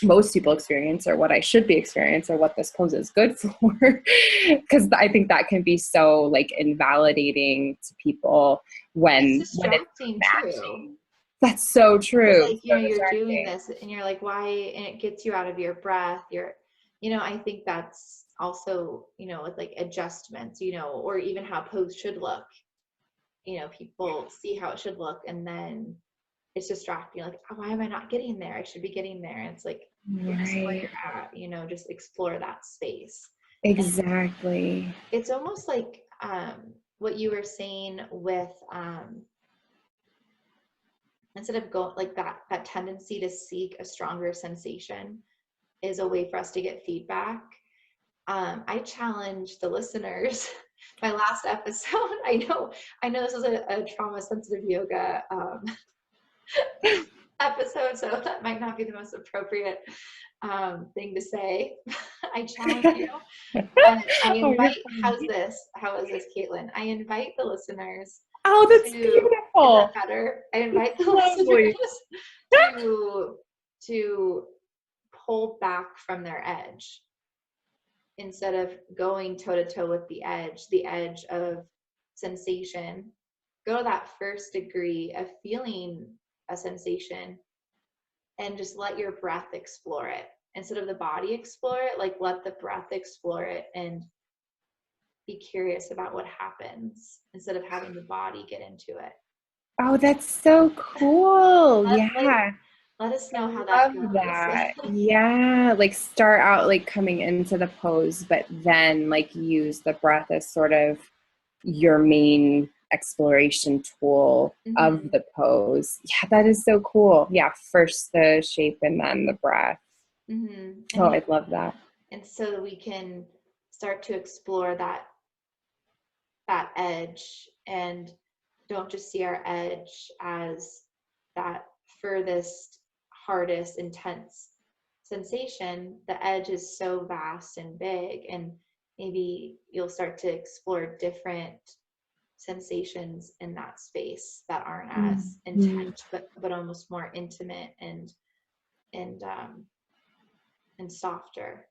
most people experience, or what I should be experiencing, or what this pose is good for. Because I think that can be so like invalidating to people It's when it's distracting too. matching. That's so Because, true. like, So you're doing distracting. this and you're like, why? And it gets you out of your breath. I think that's also, with like adjustments, or even how pose should look. People see how it should look, and then it's distracting. Like, oh, why am I not getting there? I should be getting there. And it's like, just where Right. you're at, just explore that space. And Exactly. it's almost like what you were saying with instead of going like that tendency to seek a stronger sensation is a way for us to get feedback. I challenge the listeners. My last episode, I know this is a trauma sensitive yoga episode, so that might not be the most appropriate thing to say. I challenge you. I Oh, you're invite, funny. how is this, Caitlin? I invite the listeners Oh, that's is that beautiful. better? I invite the Lovely. listeners to pull back from their edge instead of going toe to toe with the edge of sensation. Go to that first degree of feeling a sensation and just let your breath explore it. Instead of the body explore it, like, let the breath explore it and be curious about what happens instead of having the body get into it. Oh, that's so cool. Yeah. Let us I know how that love goes. that. Yeah, like start out like coming into the pose, but then like use the breath as sort of your main exploration tool of Mm-hmm. the pose. Yeah, that is so cool. Yeah, first the shape and then the breath. Mm-hmm. Oh, I love that. And so that we can start to explore that edge, and don't just see our edge as that furthest, hardest, intense sensation. The edge is so vast and big, and maybe you'll start to explore different sensations in that space that aren't as Mhm. intense, but almost more intimate and softer.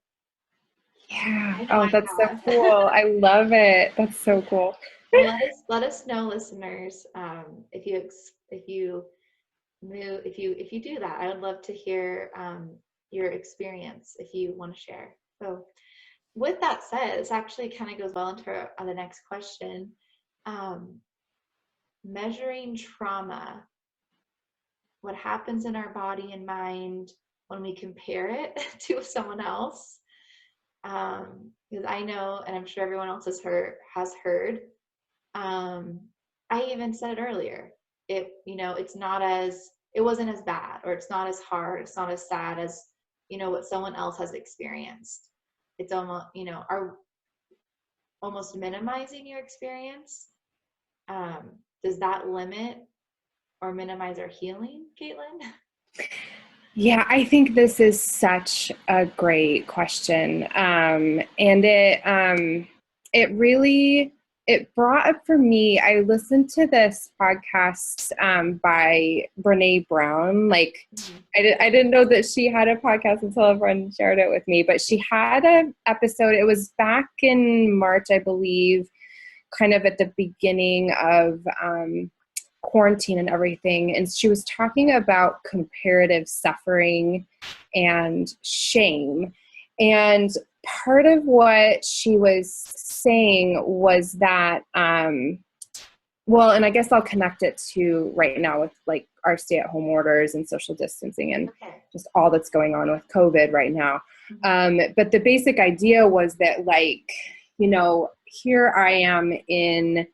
Yeah. I know Oh, I that's so have. cool. I love it. That's so cool. Well, let us know, listeners, if you if you do that. I would love to hear your experience if you want to share. So, with that said, this actually kind of goes well into the next question. Um, Measuring trauma, what happens in our body and mind when we compare it to someone else. Because I know, and I'm sure everyone else has heard. I even said it earlier. It wasn't as bad, or it's not as hard, it's not as sad as what someone else has experienced. It's almost, are almost minimizing your experience. does that limit or minimize our healing, Caitlin? Yeah, I think this is such a great question. And it really, it brought up for me, I listened to this podcast by Brene Brown. Like, I didn't know that she had a podcast until a friend shared it with me, but she had an episode, it was back in March, I believe, kind of at the beginning of quarantine and everything. And she was talking about comparative suffering and shame. And part of what she was saying was that, well, and I guess I'll connect it to right now with like our stay-at-home orders and social distancing and just all that's going on with COVID right now. But the basic idea was that, like, you know, here I am in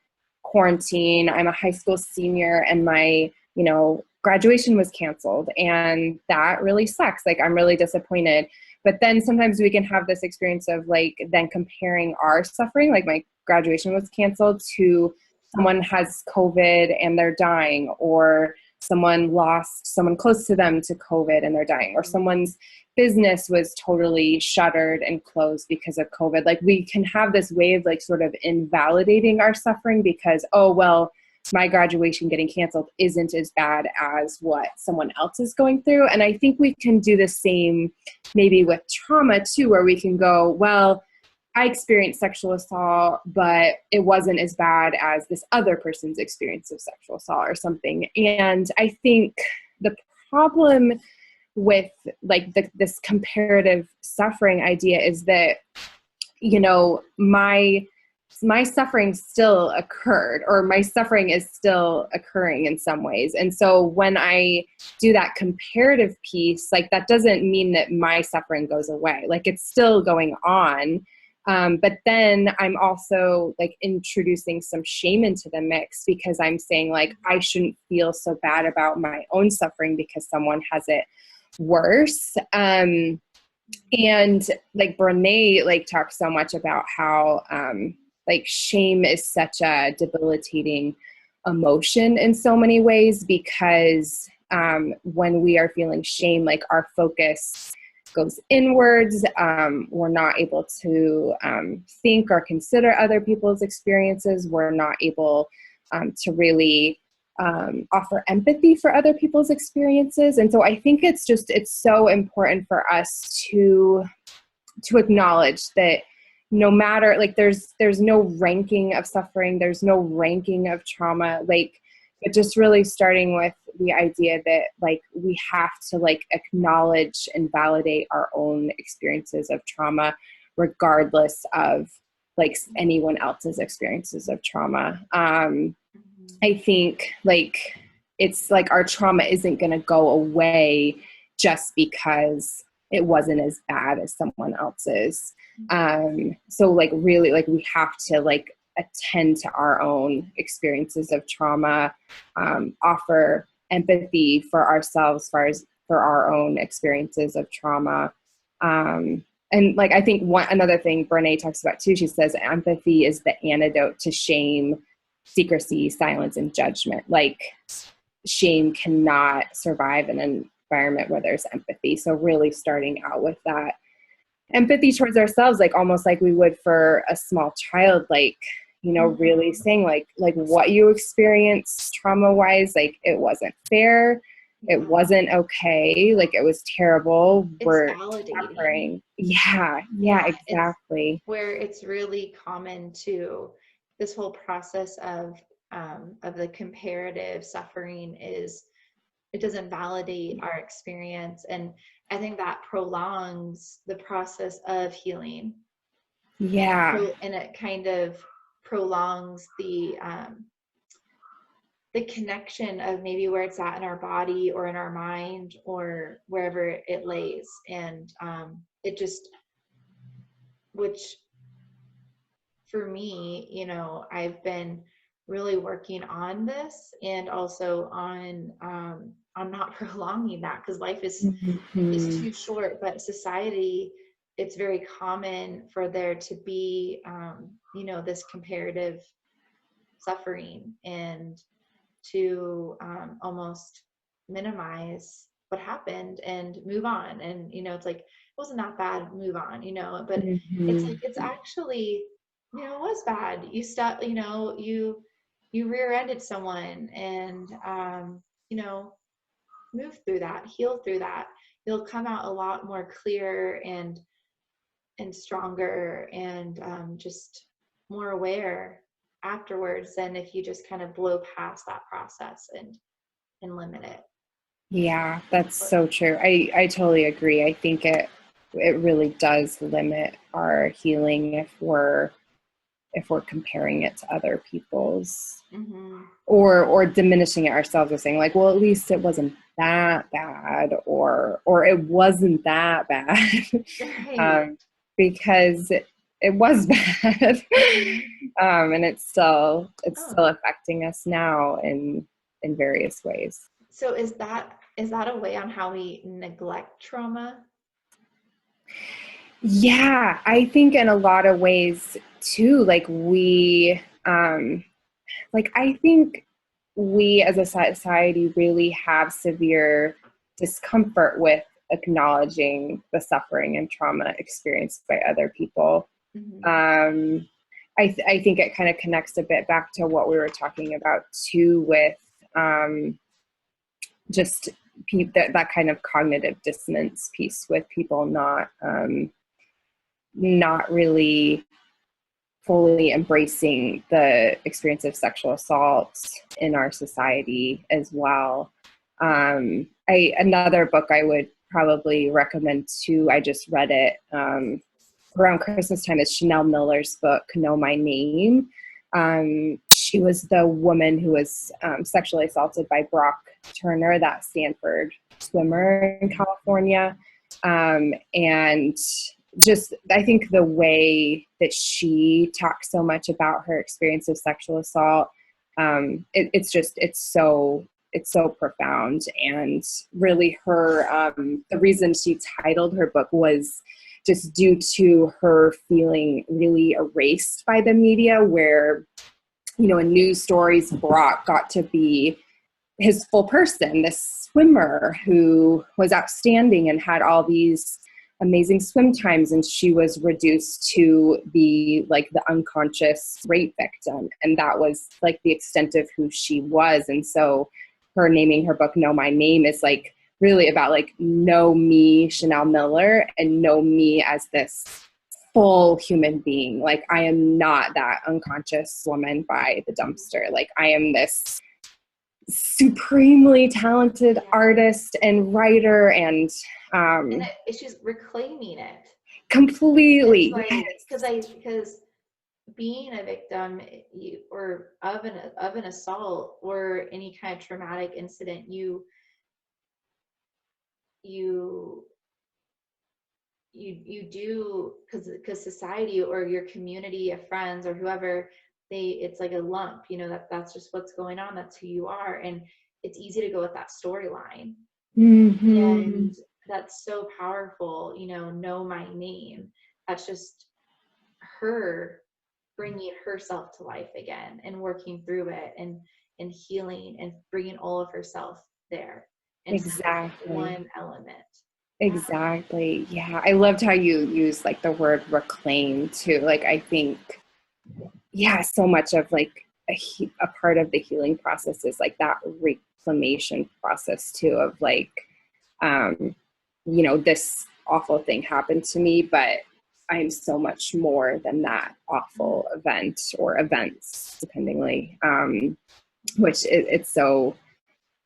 quarantine. I'm a high school senior and my, you know, graduation was canceled, and that really sucks. Like, I'm really disappointed. But then sometimes we can have this experience of like then comparing our suffering, like my graduation was canceled, to someone has COVID and they're dying, or someone lost someone close to them to COVID and they're dying, or someone's business was totally shuttered and closed because of COVID. Like, we can have this way of like sort of invalidating our suffering because, oh, well, my graduation getting canceled isn't as bad as what someone else is going through. And I think we can do the same maybe with trauma too, where we can go, well, I experienced sexual assault, but it wasn't as bad as this other person's experience of sexual assault or something. And I think the problem with like this comparative suffering idea is that, you know, my suffering still occurred, or my suffering is still occurring in some ways. And so when I do that comparative piece, like, that doesn't mean that my suffering goes away. Like, it's still going on. But then I'm also like introducing some shame into the mix, because I'm saying like, I shouldn't feel so bad about my own suffering because someone has it worse. And like Brene like talks so much about how like shame is such a debilitating emotion in so many ways, because when we are feeling shame, like our focus goes inwards. We're not able to think or consider other people's experiences. We're not able to really offer empathy for other people's experiences. And so I think it's so important for us to acknowledge that no matter, like, there's no ranking of suffering, there's no ranking of trauma, like, but just really starting with the idea that like we have to like acknowledge and validate our own experiences of trauma, regardless of like anyone else's experiences of trauma. I think like it's like our trauma isn't going to go away just because it wasn't as bad as someone else's. So like really like we have to like attend to our own experiences of trauma, offer empathy for ourselves for our own experiences of trauma. And like, I think another thing Brene talks about too, she says empathy is the antidote to shame, secrecy, silence, and judgment. Like, shame cannot survive in an environment where there's empathy. So really starting out with that empathy towards ourselves, like almost like we would for a small child, like, you know, really saying like what you experienced trauma wise, like it wasn't fair. It wasn't okay. Like, it was terrible. We're suffering. Yeah, exactly. Where it's really common to this whole process of the comparative suffering is it doesn't validate our experience. And I think that prolongs the process of healing. Yeah. And it kind of prolongs the connection of maybe where it's at in our body or in our mind or wherever it lays. And it just, which for me, you know, I've been really working on this and also on not prolonging that, because life is too short. But society, it's very common for there to be you know, this comparative suffering and to almost minimize what happened and move on. And, it's like, it wasn't that bad, move on, but it's like, it's actually, it was bad. You stop, you rear-ended someone and, move through that, heal through that. You'll come out a lot more clear and stronger and just more aware afterwards than if you just kind of blow past that process and limit it. Yeah, that's so true. I totally agree. I think it really does limit our healing if we're comparing it to other people's, or diminishing it ourselves, or saying like, well, at least it wasn't that bad, or it wasn't that bad, Right. because it was bad, and it's still affecting us now in various ways. So is that a way on how we neglect trauma? Yeah, I think in a lot of ways too, like I think we as a society really have severe discomfort with acknowledging the suffering and trauma experienced by other people. I think it kind of connects a bit back to what we were talking about too, with just that kind of cognitive dissonance piece, with people not really fully embracing the experience of sexual assault in our society as well. Another book I would probably recommend too, I just read it around Christmas time, is Chanel Miller's book, Know My Name. She was the woman who was sexually assaulted by Brock Turner, that Stanford swimmer in California. And just, I think the way that she talks so much about her experience of sexual assault, it's so profound. And really her, the reason she titled her book was just due to her feeling really erased by the media, where, in news stories, Brock got to be his full person, this swimmer who was outstanding and had all these amazing swim times, and she was reduced to be like the unconscious rape victim, and that was like the extent of who she was. And so her naming her book Know My Name is like really about like, know me, Chanel Miller, and know me as this full human being. Like, I am not that unconscious woman by the dumpster. Like, I am this supremely talented artist and writer, and she's reclaiming it completely. Because being a victim or of an assault or any kind of traumatic incident, you do, because society or your community of friends or whoever, it's like a lump, that's just what's going on, that's who you are, and it's easy to go with that storyline. And that's so powerful. Know my name, that's just her bringing herself to life again and working through it and healing and bringing all of herself there. And exactly. One element. Exactly. Yeah. I loved how you used like the word reclaim too. Like, I think, yeah, so much of like a part of the healing process is like that reclamation process too, of like, this awful thing happened to me, but I'm so much more than that awful event or events, dependingly, which it's so,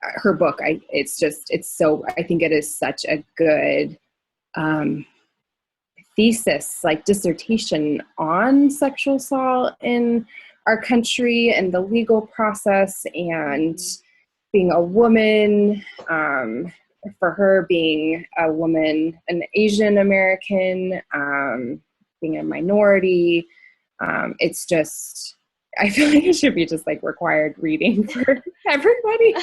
her book, I think it is such a good thesis, like dissertation on sexual assault in our country and the legal process, and being a woman, for her being a woman, an Asian American, being a minority. It's just, I feel like it should be just like required reading for everybody.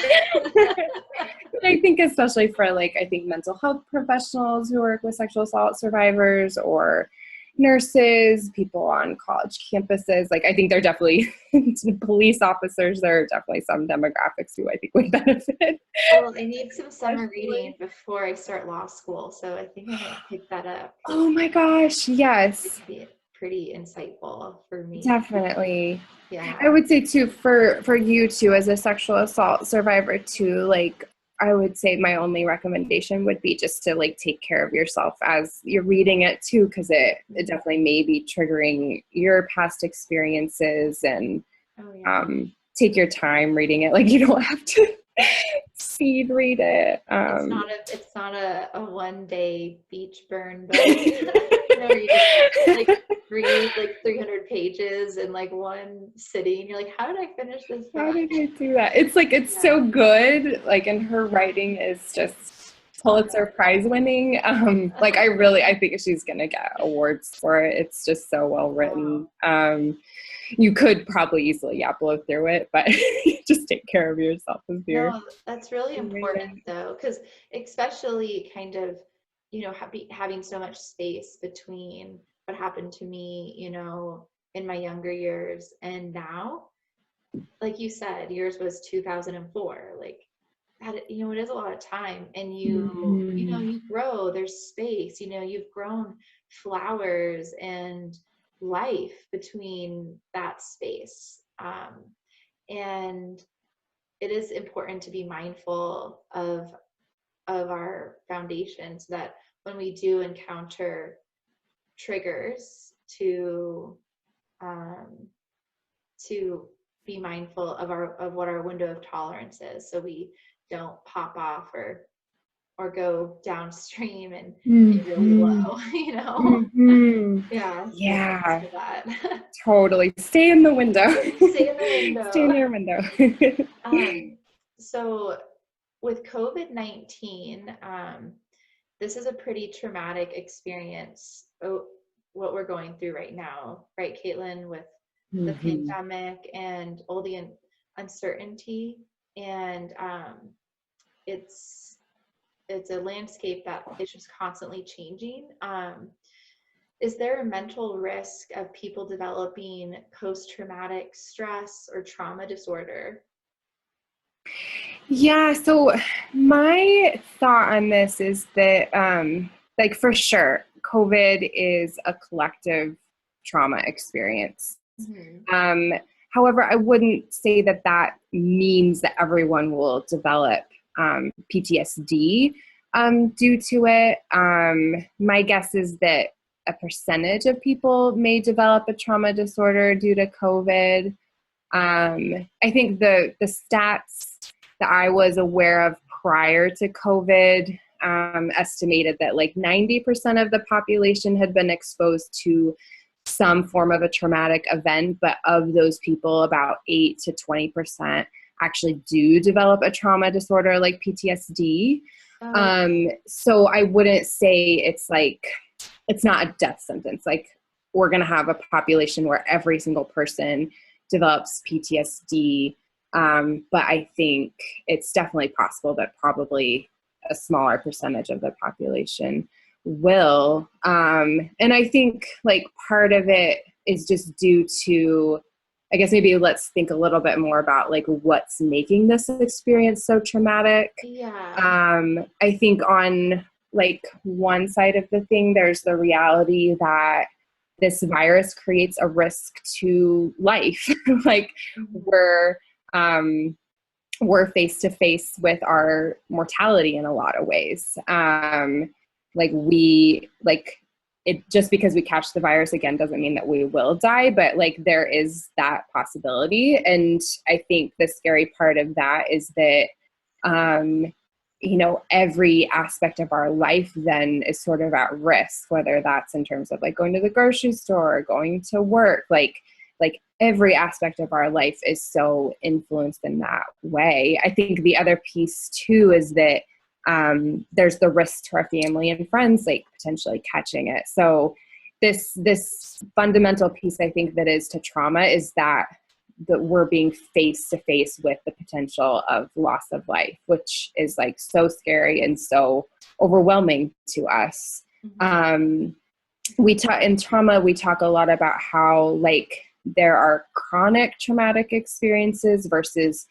I think especially for like, I think mental health professionals who work with sexual assault survivors, or, nurses, people on college campuses. Like, I think they're definitely police officers. There are definitely some demographics who I think would benefit. Well, I need some summer reading before I start law school, so I think I might pick that up. Oh my gosh, yes. It could be pretty insightful for me. Definitely. Yeah. I would say too, for you too, as a sexual assault survivor too, like, I would say my only recommendation would be just to like take care of yourself as you're reading it too, because it definitely may be triggering your past experiences, and take your time reading it. Like, you don't have to speed read it. It's not a one day beach burn book. You know, you just like read like 300 pages in like one sitting. You're like, how did I finish this book? How did I do that? It's like, it's so good. Like, and her writing is just Pulitzer Prize winning. Like, I think she's going to get awards for it. It's just so well written. You could probably easily, blow through it, but just take care of yourself as you're. No, that's really important though, because especially kind of, you know, having so much space between what happened to me, you know, in my younger years and now, like you said, yours was 2004. Like, you know, it is a lot of time, and you know, you grow, there's space, you know, you've grown flowers and life between that space. And it is important to be mindful of our foundation, so that when we do encounter triggers, to be mindful of what our window of tolerance is, so we don't pop off or go downstream and get really low, you know. Yeah. Totally. Stay in the window. Stay in the window. Stay in your window. So with COVID-19, this is a pretty traumatic experience, what we're going through right now, right, Caitlin, with the pandemic and all the uncertainty. And it's a landscape that is just constantly changing. Is there a mental risk of people developing post-traumatic stress or trauma disorder? Yeah, so my thought on this is that, like, for sure, COVID is a collective trauma experience. However, I wouldn't say that that means that everyone will develop PTSD due to it. My guess is that a percentage of people may develop a trauma disorder due to COVID. I think the stats that I was aware of prior to COVID estimated that like 90% of the population had been exposed to some form of a traumatic event, but of those people, about 8 to 20% actually do develop a trauma disorder like PTSD. So I wouldn't say it's not a death sentence. Like, we're going to have a population where every single person develops PTSD. But I think it's definitely possible that probably a smaller percentage of the population will. And I think like part of it is just due to, I guess maybe let's think a little bit more about like what's making this experience so traumatic. I think on like one side of the thing, there's the reality that this virus creates a risk to life. Like we're face to face with our mortality in a lot of ways. It just because we catch the virus again doesn't mean that we will die, but like there is that possibility. And I think the scary part of that is that, you know, every aspect of our life then is sort of at risk, whether that's in terms of like going to the grocery store or going to work, like every aspect of our life is so influenced in that way. I think the other piece too is that there's the risk to our family and friends, like potentially catching it. So this fundamental piece I think that is to trauma is that we're being face to face with the potential of loss of life, which is like so scary and so overwhelming to us. in trauma, we talk a lot about how like there are chronic traumatic experiences versus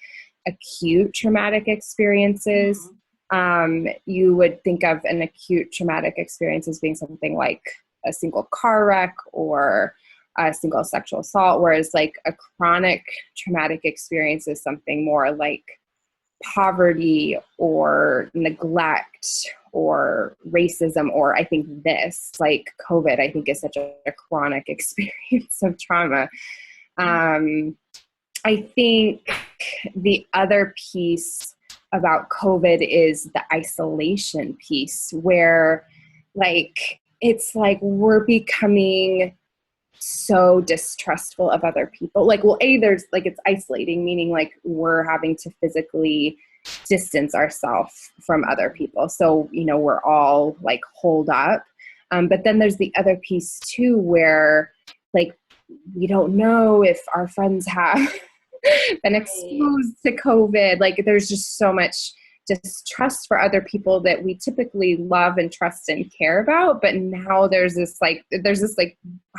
acute traumatic experiences. You would think of an acute traumatic experience as being something like a single car wreck or a single sexual assault, whereas like a chronic traumatic experience is something more like poverty or neglect or racism, or I think this, like COVID, I think is such a chronic experience of trauma. I think the other piece about COVID is the isolation piece, where like, it's like we're becoming so distrustful of other people. Like, well, there's like, it's isolating, meaning like we're having to physically distance ourselves from other people. So, you know, we're all like holed up. But then there's the other piece too, where like, we don't know if our friends have been exposed to COVID. Like, there's just so much distrust for other people that we typically love and trust and care about. But now there's this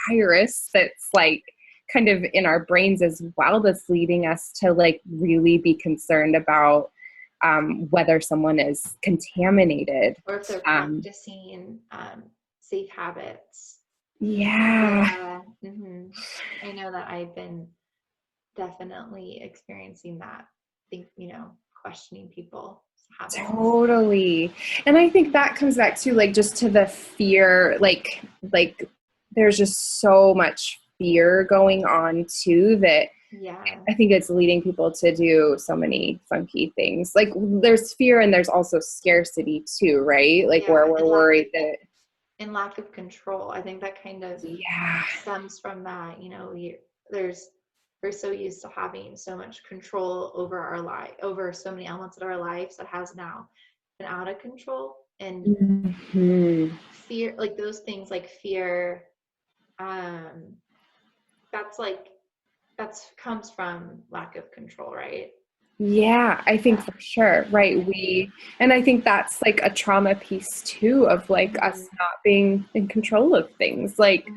virus that's like kind of in our brains as well, that's leading us to like really be concerned about whether someone is contaminated. Or if they're practicing safe habits. Yeah. I know that I've been definitely experiencing that. I think, you know, questioning people. Totally. And I think that comes back to like just to the fear, like there's just so much fear going on too, that I think it's leading people to do so many funky things. Like, there's fear and there's also scarcity too, right? Like, where we're worried that, and lack of control. I think that kind of stems from that. You know, we're so used to having so much control over our life, over so many elements of our lives, that has now been out of control. And fear, like those things like fear, that's comes from lack of control, right? Yeah, I think for sure. Right. And I think that's like a trauma piece too, of like us not being in control of things. Like,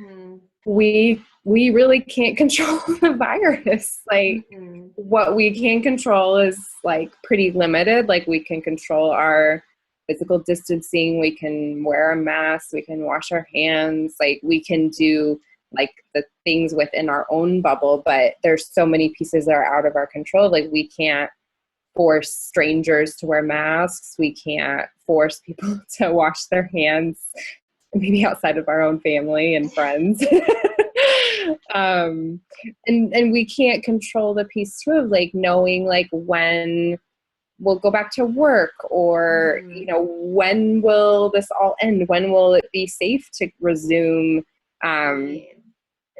we really can't control the virus. Like, what we can control is like pretty limited. Like, we can control our physical distancing, we can wear a mask, we can wash our hands, like we can do like the things within our own bubble, but there's so many pieces that are out of our control. Like, we can't force strangers to wear masks. We can't force people to wash their hands, maybe outside of our own family and friends. And we can't control the piece too of like knowing like when we'll go back to work, or, you know, when will this all end? When will it be safe to resume?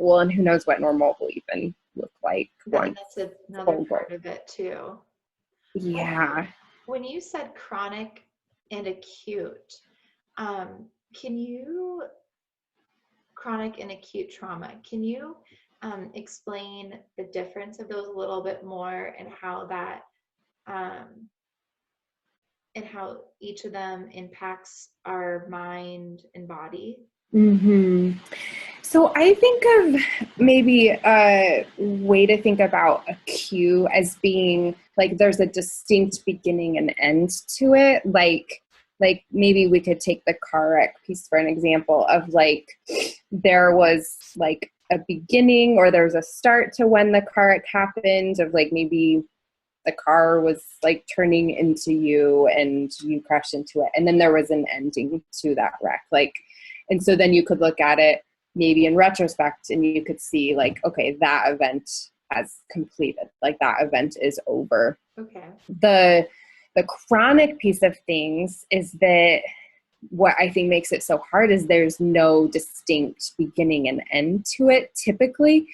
Well, and who knows what normal will even look like. That's another part of it too. Yeah. When you said chronic and acute, chronic and acute trauma, can you explain the difference of those a little bit more, and how that and how each of them impacts our mind and body? So I think of maybe a way to think about acute as being like there's a distinct beginning and end to it. Like maybe we could take the car wreck piece for an example of like, there was like a beginning, or there was a start to when the car wreck happened, of like maybe the car was like turning into you and you crashed into it. And then there was an ending to that wreck. Like, and so then you could look at it maybe in retrospect and you could see like, okay, that event has completed, like that event is over. Okay. The chronic piece of things is that what I think makes it so hard is there's no distinct beginning and end to it typically.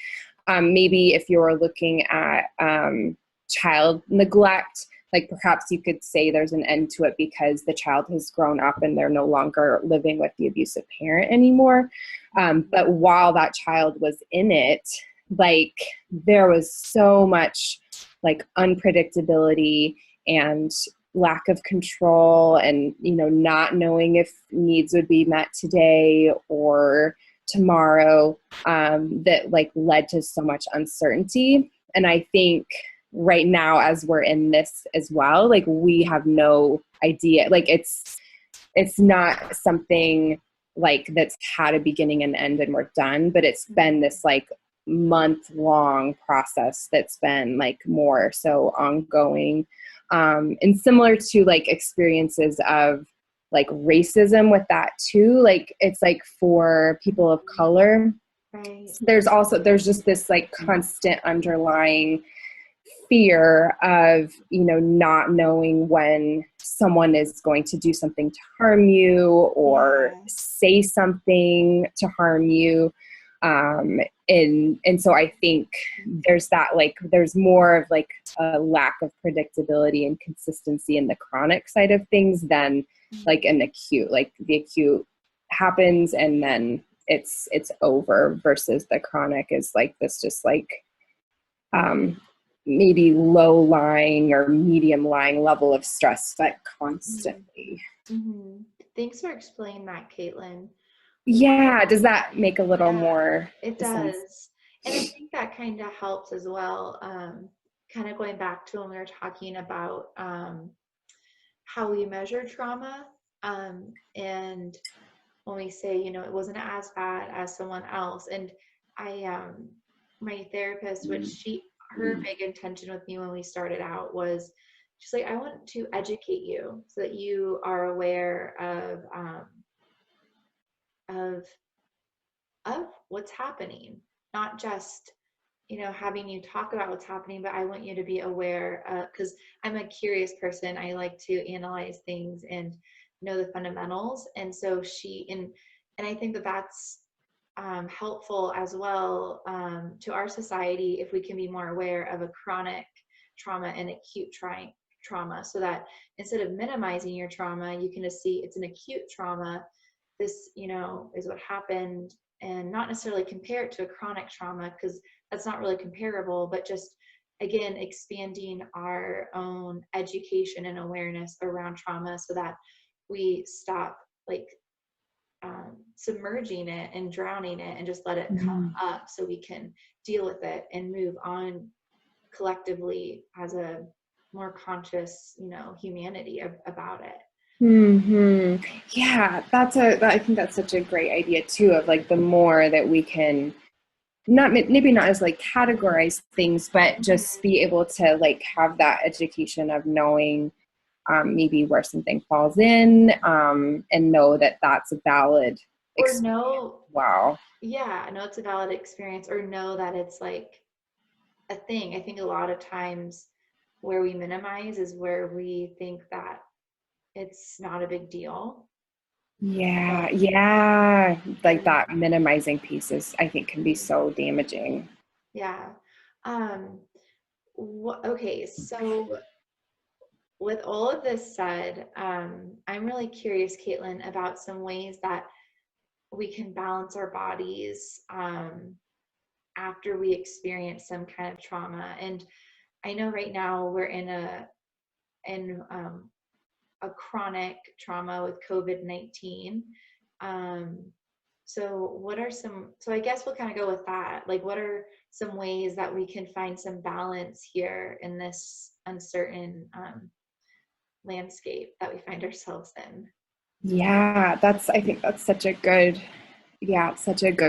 Maybe if you're looking at child neglect, like perhaps you could say there's an end to it because the child has grown up and they're no longer living with the abusive parent anymore. But while that child was in it, like there was so much like unpredictability and lack of control, and, you know, not knowing if needs would be met today or tomorrow, that like led to so much uncertainty. And I think right now, as we're in this as well, like we have no idea, like it's not something like that's had a beginning and end and we're done, but it's been this like month-long process that's been like more so ongoing, and similar to like experiences of like racism with that too. Like it's like for people of color, Right. there's just this like constant underlying fear of, you know, not knowing when someone is going to do something to harm you or say something to harm you. And so I think there's that, like, there's more of like a lack of predictability and consistency in the chronic side of things than like an acute. Like the acute happens and then it's over, versus the chronic is like this, just like, maybe low lying or medium lying level of stress, but constantly. Mm-hmm. Thanks for explaining that, Caitlin. Yeah. Does that make a little more It sense? does. And I think that kind of helps as well. Kind of going back to when we were talking about how we measure trauma. And when we say, you know, it wasn't as bad as someone else. And my therapist, which her big intention with me when we started out was, she's like, I want to educate you so that you are aware of what's happening, not just, you know, having you talk about what's happening, but I want you to be aware, because I'm a curious person. I like to analyze things and know the fundamentals. And so and I think that that's helpful as well, to our society, if we can be more aware of a chronic trauma and acute trauma, so that instead of minimizing your trauma, you can just see it's an acute trauma. This, you know, is what happened, and not necessarily compare it to a chronic trauma, because that's not really comparable, but just, again, expanding our own education and awareness around trauma so that we stop like submerging it and drowning it and just let it come up, so we can deal with it and move on collectively as a more conscious, you know, humanity about it. Yeah, I think that's such a great idea too, of like the more that we can maybe not as like categorize things, but just be able to like have that education of knowing maybe where something falls in, and know that that's a valid experience. Know it's a valid experience, or know that it's like a thing. I think a lot of times where we minimize is where we think that it's not a big deal. Yeah. Like that minimizing piece is, I think, can be so damaging. Yeah. Okay, so with all of this said, I'm really curious, Caitlin, about some ways that we can balance our bodies after we experience some kind of trauma. And I know right now we're in a chronic trauma with COVID-19. So I guess we'll kind of go with that. Like, what are some ways that we can find some balance here in this uncertain landscape that we find ourselves in? Yeah, I think that's such a good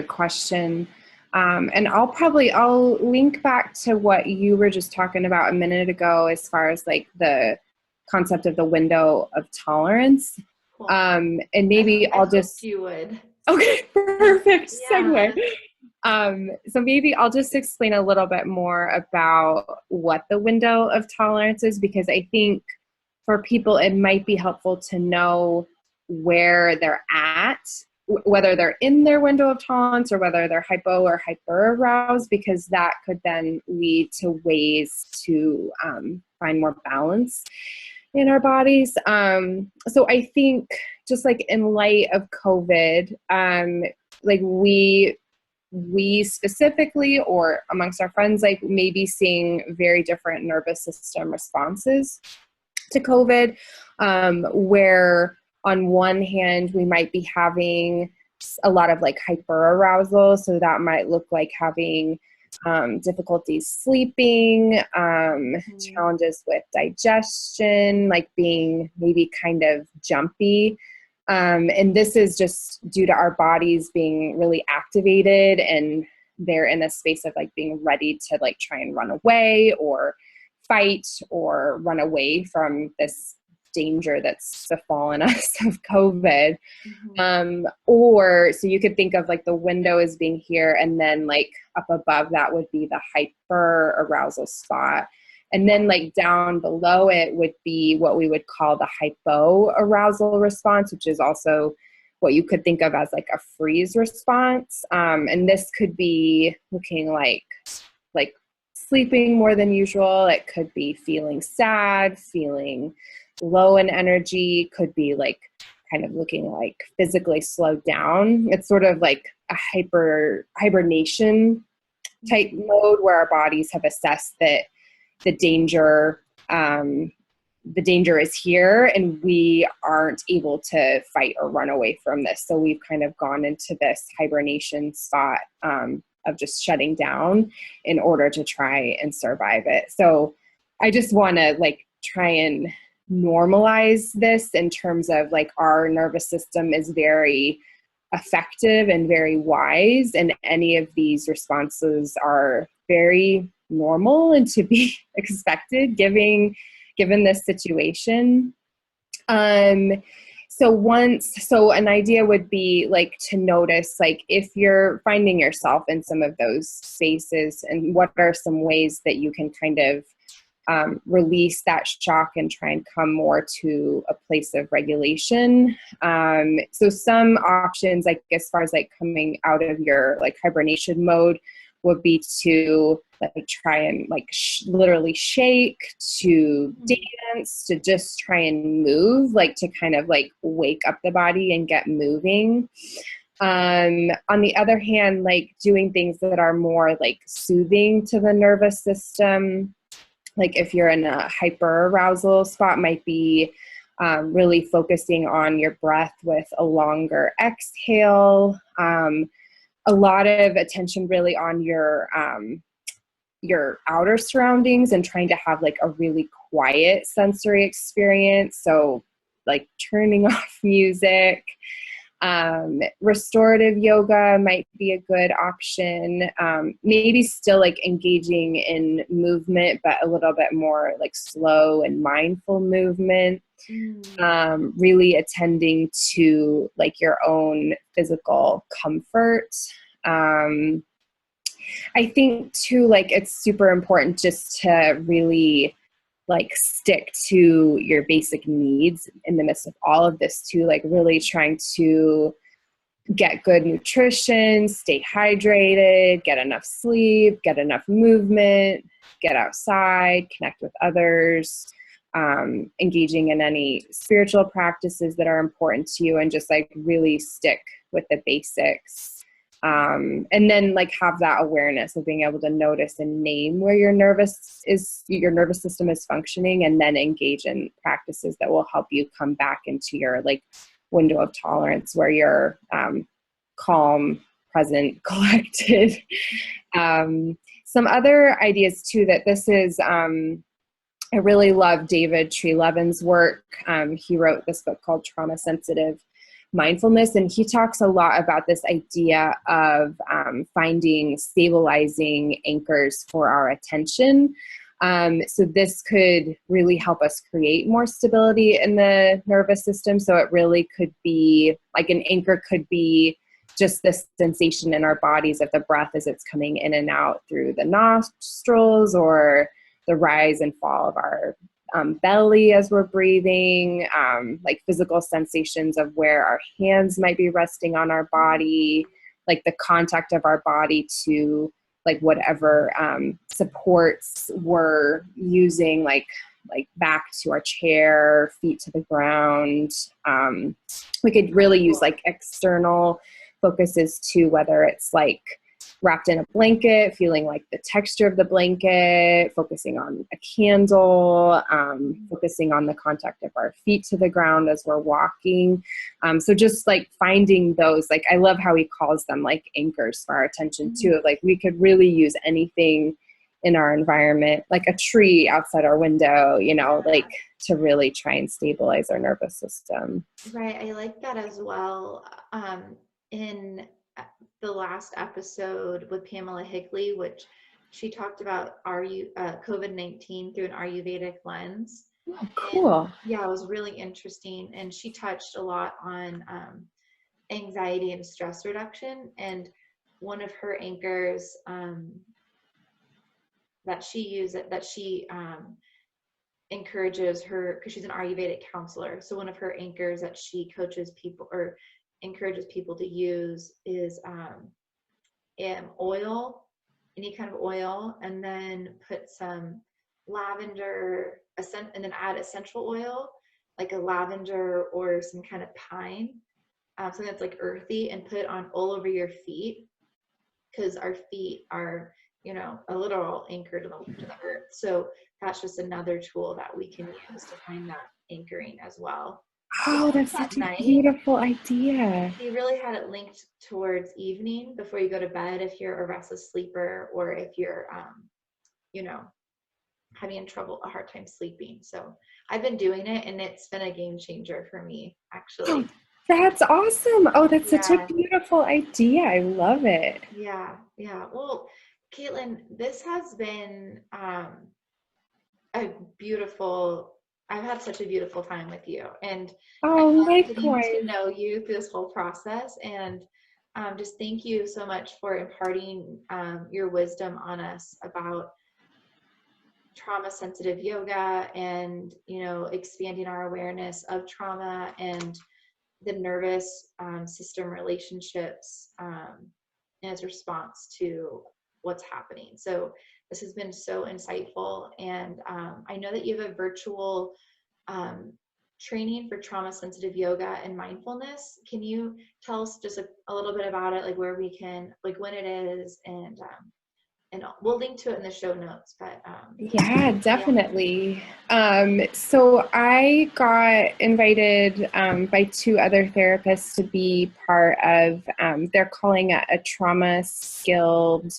question. And I'll link back to what you were just talking about a minute ago, as far as like the concept of the window of tolerance. Cool. And maybe I'll just, you would. Okay, perfect segue. So maybe I'll just explain a little bit more about what the window of tolerance is, because I think for people, it might be helpful to know where they're at, whether they're in their window of tolerance or whether they're hypo or hyper aroused, because that could then lead to ways to find more balance in our bodies. So I think just like in light of COVID, like we specifically, or amongst our friends, like maybe seeing very different nervous system responses to COVID, where on one hand we might be having a lot of like hyperarousal. So that might look like having difficulties sleeping, challenges with digestion, like being maybe kind of jumpy. And this is just due to our bodies being really activated, and they're in a space of like being ready to like try and run away or fight or run away from this danger that's befallen us of COVID. Or so you could think of like the window as being here, and then like up above that would be the hyper arousal spot. And then like down below it would be what we would call the hypo arousal response, which is also what you could think of as like a freeze response. And this could be looking like sleeping more than usual. It could be feeling sad, feeling low in energy, could be like kind of looking like physically slowed down. It's sort of like a hibernation type mode where our bodies have assessed that the danger is here and we aren't able to fight or run away from this. So we've kind of gone into this hibernation spot of just shutting down in order to try and survive it. So I just want to like try and normalize this in terms of like our nervous system is very effective and very wise, and any of these responses are very normal and to be expected given this situation. So an idea would be like to notice like if you're finding yourself in some of those spaces, and what are some ways that you can kind of release that shock and try and come more to a place of regulation. So some options, like as far as like coming out of your like hibernation mode, would be to like try and like literally shake, to dance, to just try and move, like to kind of like wake up the body and get moving. On the other hand, like doing things that are more like soothing to the nervous system, like if you're in a hyper arousal spot, might be really focusing on your breath with a longer exhale, a lot of attention really on your outer surroundings and trying to have like a really quiet sensory experience. So like turning off music. Restorative yoga might be a good option. Maybe still like engaging in movement, but a little bit more like slow and mindful movement. Really attending to like your own physical comfort. I think too, like it's super important just to really like stick to your basic needs in the midst of all of this too, like really trying to get good nutrition, stay hydrated, get enough sleep, get enough movement, get outside, connect with others, engaging in any spiritual practices that are important to you, and just like really stick with the basics. And then like have that awareness of being able to notice and name where your nervous system is functioning, and then engage in practices that will help you come back into your like window of tolerance where you're calm, present, collected. Some other ideas too that this is, I really love David Treleaven's work. He wrote this book called Trauma Sensitive Mindfulness, and he talks a lot about this idea of finding stabilizing anchors for our attention. So this could really help us create more stability in the nervous system. So it really could be like an anchor could be just this sensation in our bodies of the breath as it's coming in and out through the nostrils, or the rise and fall of our belly as we're breathing, like physical sensations of where our hands might be resting on our body, like the contact of our body to like whatever supports we're using, like back to our chair, feet to the ground. We could really use like external focuses too, whether it's like wrapped in a blanket, feeling like the texture of the blanket, focusing on a candle, focusing on the contact of our feet to the ground as we're walking. So just like finding those, like, I love how he calls them like anchors for our attention too. Like we could really use anything in our environment, like a tree outside our window, you know, like to really try and stabilize our nervous system. Right. I like that as well. In the last episode with Pamela Higley, which she talked about COVID-19 through an Ayurvedic lens. Oh, cool. And, yeah, it was really interesting. And she touched a lot on anxiety and stress reduction. And one of her anchors that she encourages her, because she's an Ayurvedic counselor. So one of her anchors that she coaches people or encourages people to use is oil, any kind of oil, and then put some lavender, and then add essential oil, like a lavender or some kind of pine, something that's like earthy, and put it on all over your feet, because our feet are, you know, a literal anchor to the earth. So that's just another tool that we can use to find that anchoring as well. Oh, that's such a beautiful idea. He really had it linked towards evening before you go to bed if you're a restless sleeper, or if you're, you know, having a hard time sleeping. So I've been doing it, and it's been a game changer for me, actually. Oh, that's awesome. Oh, that's such a beautiful idea. I love it. Yeah. Well, Caitlin, this has been I've had such a beautiful time with you, and oh, I'm getting likewise. to know you through this whole process. And just thank you so much for imparting your wisdom on us about trauma-sensitive yoga, and, you know, expanding our awareness of trauma and the nervous system relationships as response to what's happening. So this has been so insightful. And I know that you have a virtual training for trauma-sensitive yoga and mindfulness. Can you tell us just a little bit about it, like where we can, like when it is, and we'll link to it in the show notes. But yeah, definitely. So I got invited by two other therapists to be part of, they're calling it a trauma skilled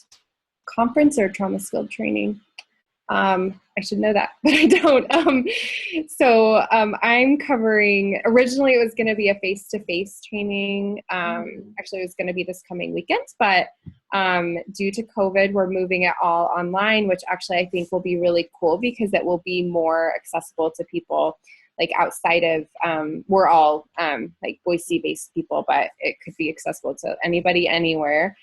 conference or trauma skilled training. I should know that, but I don't. So I'm covering, originally it was going to be a face-to-face training. Actually, it was going to be this coming weekend, but due to COVID, we're moving it all online, which actually I think will be really cool because it will be more accessible to people like outside of, we're all like Boise-based people, but it could be accessible to anybody, anywhere.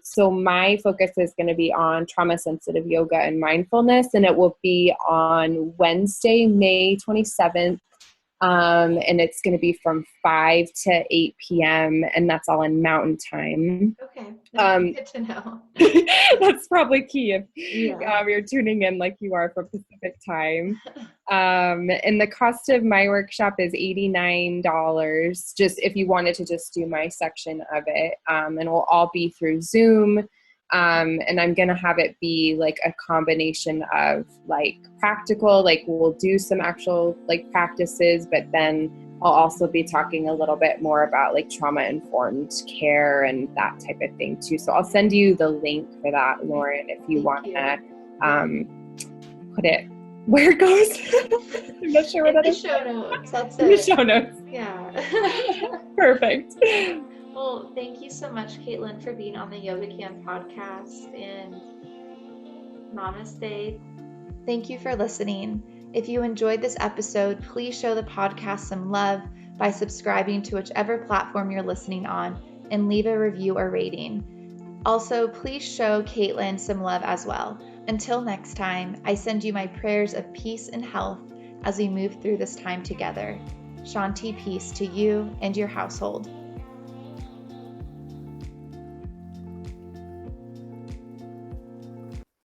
So my focus is going to be on trauma-sensitive yoga and mindfulness, and it will be on Wednesday, May 27th. And it's going to be from 5 to 8 p.m. and that's all in Mountain Time. Okay. That's good to know. That's probably key if you're tuning in like you are for Pacific Time. And the cost of my workshop is $89, just if you wanted to just do my section of it. And it will all be through Zoom. And I'm going to have it be like a combination of like practical, like we'll do some actual like practices, but then I'll also be talking a little bit more about like trauma-informed care and that type of thing too. So I'll send you the link for that, Lauren, if you want to put it where it goes. I'm not sure what that is. Show notes. That's in the show notes. Yeah. Perfect. Well, thank you so much, Caitlin, for being on the Yogakane podcast, and namaste. Thank you for listening. If you enjoyed this episode, please show the podcast some love by subscribing to whichever platform you're listening on and leave a review or rating. Also, please show Caitlin some love as well. Until next time, I send you my prayers of peace and health as we move through this time together. Shanti peace to you and your household.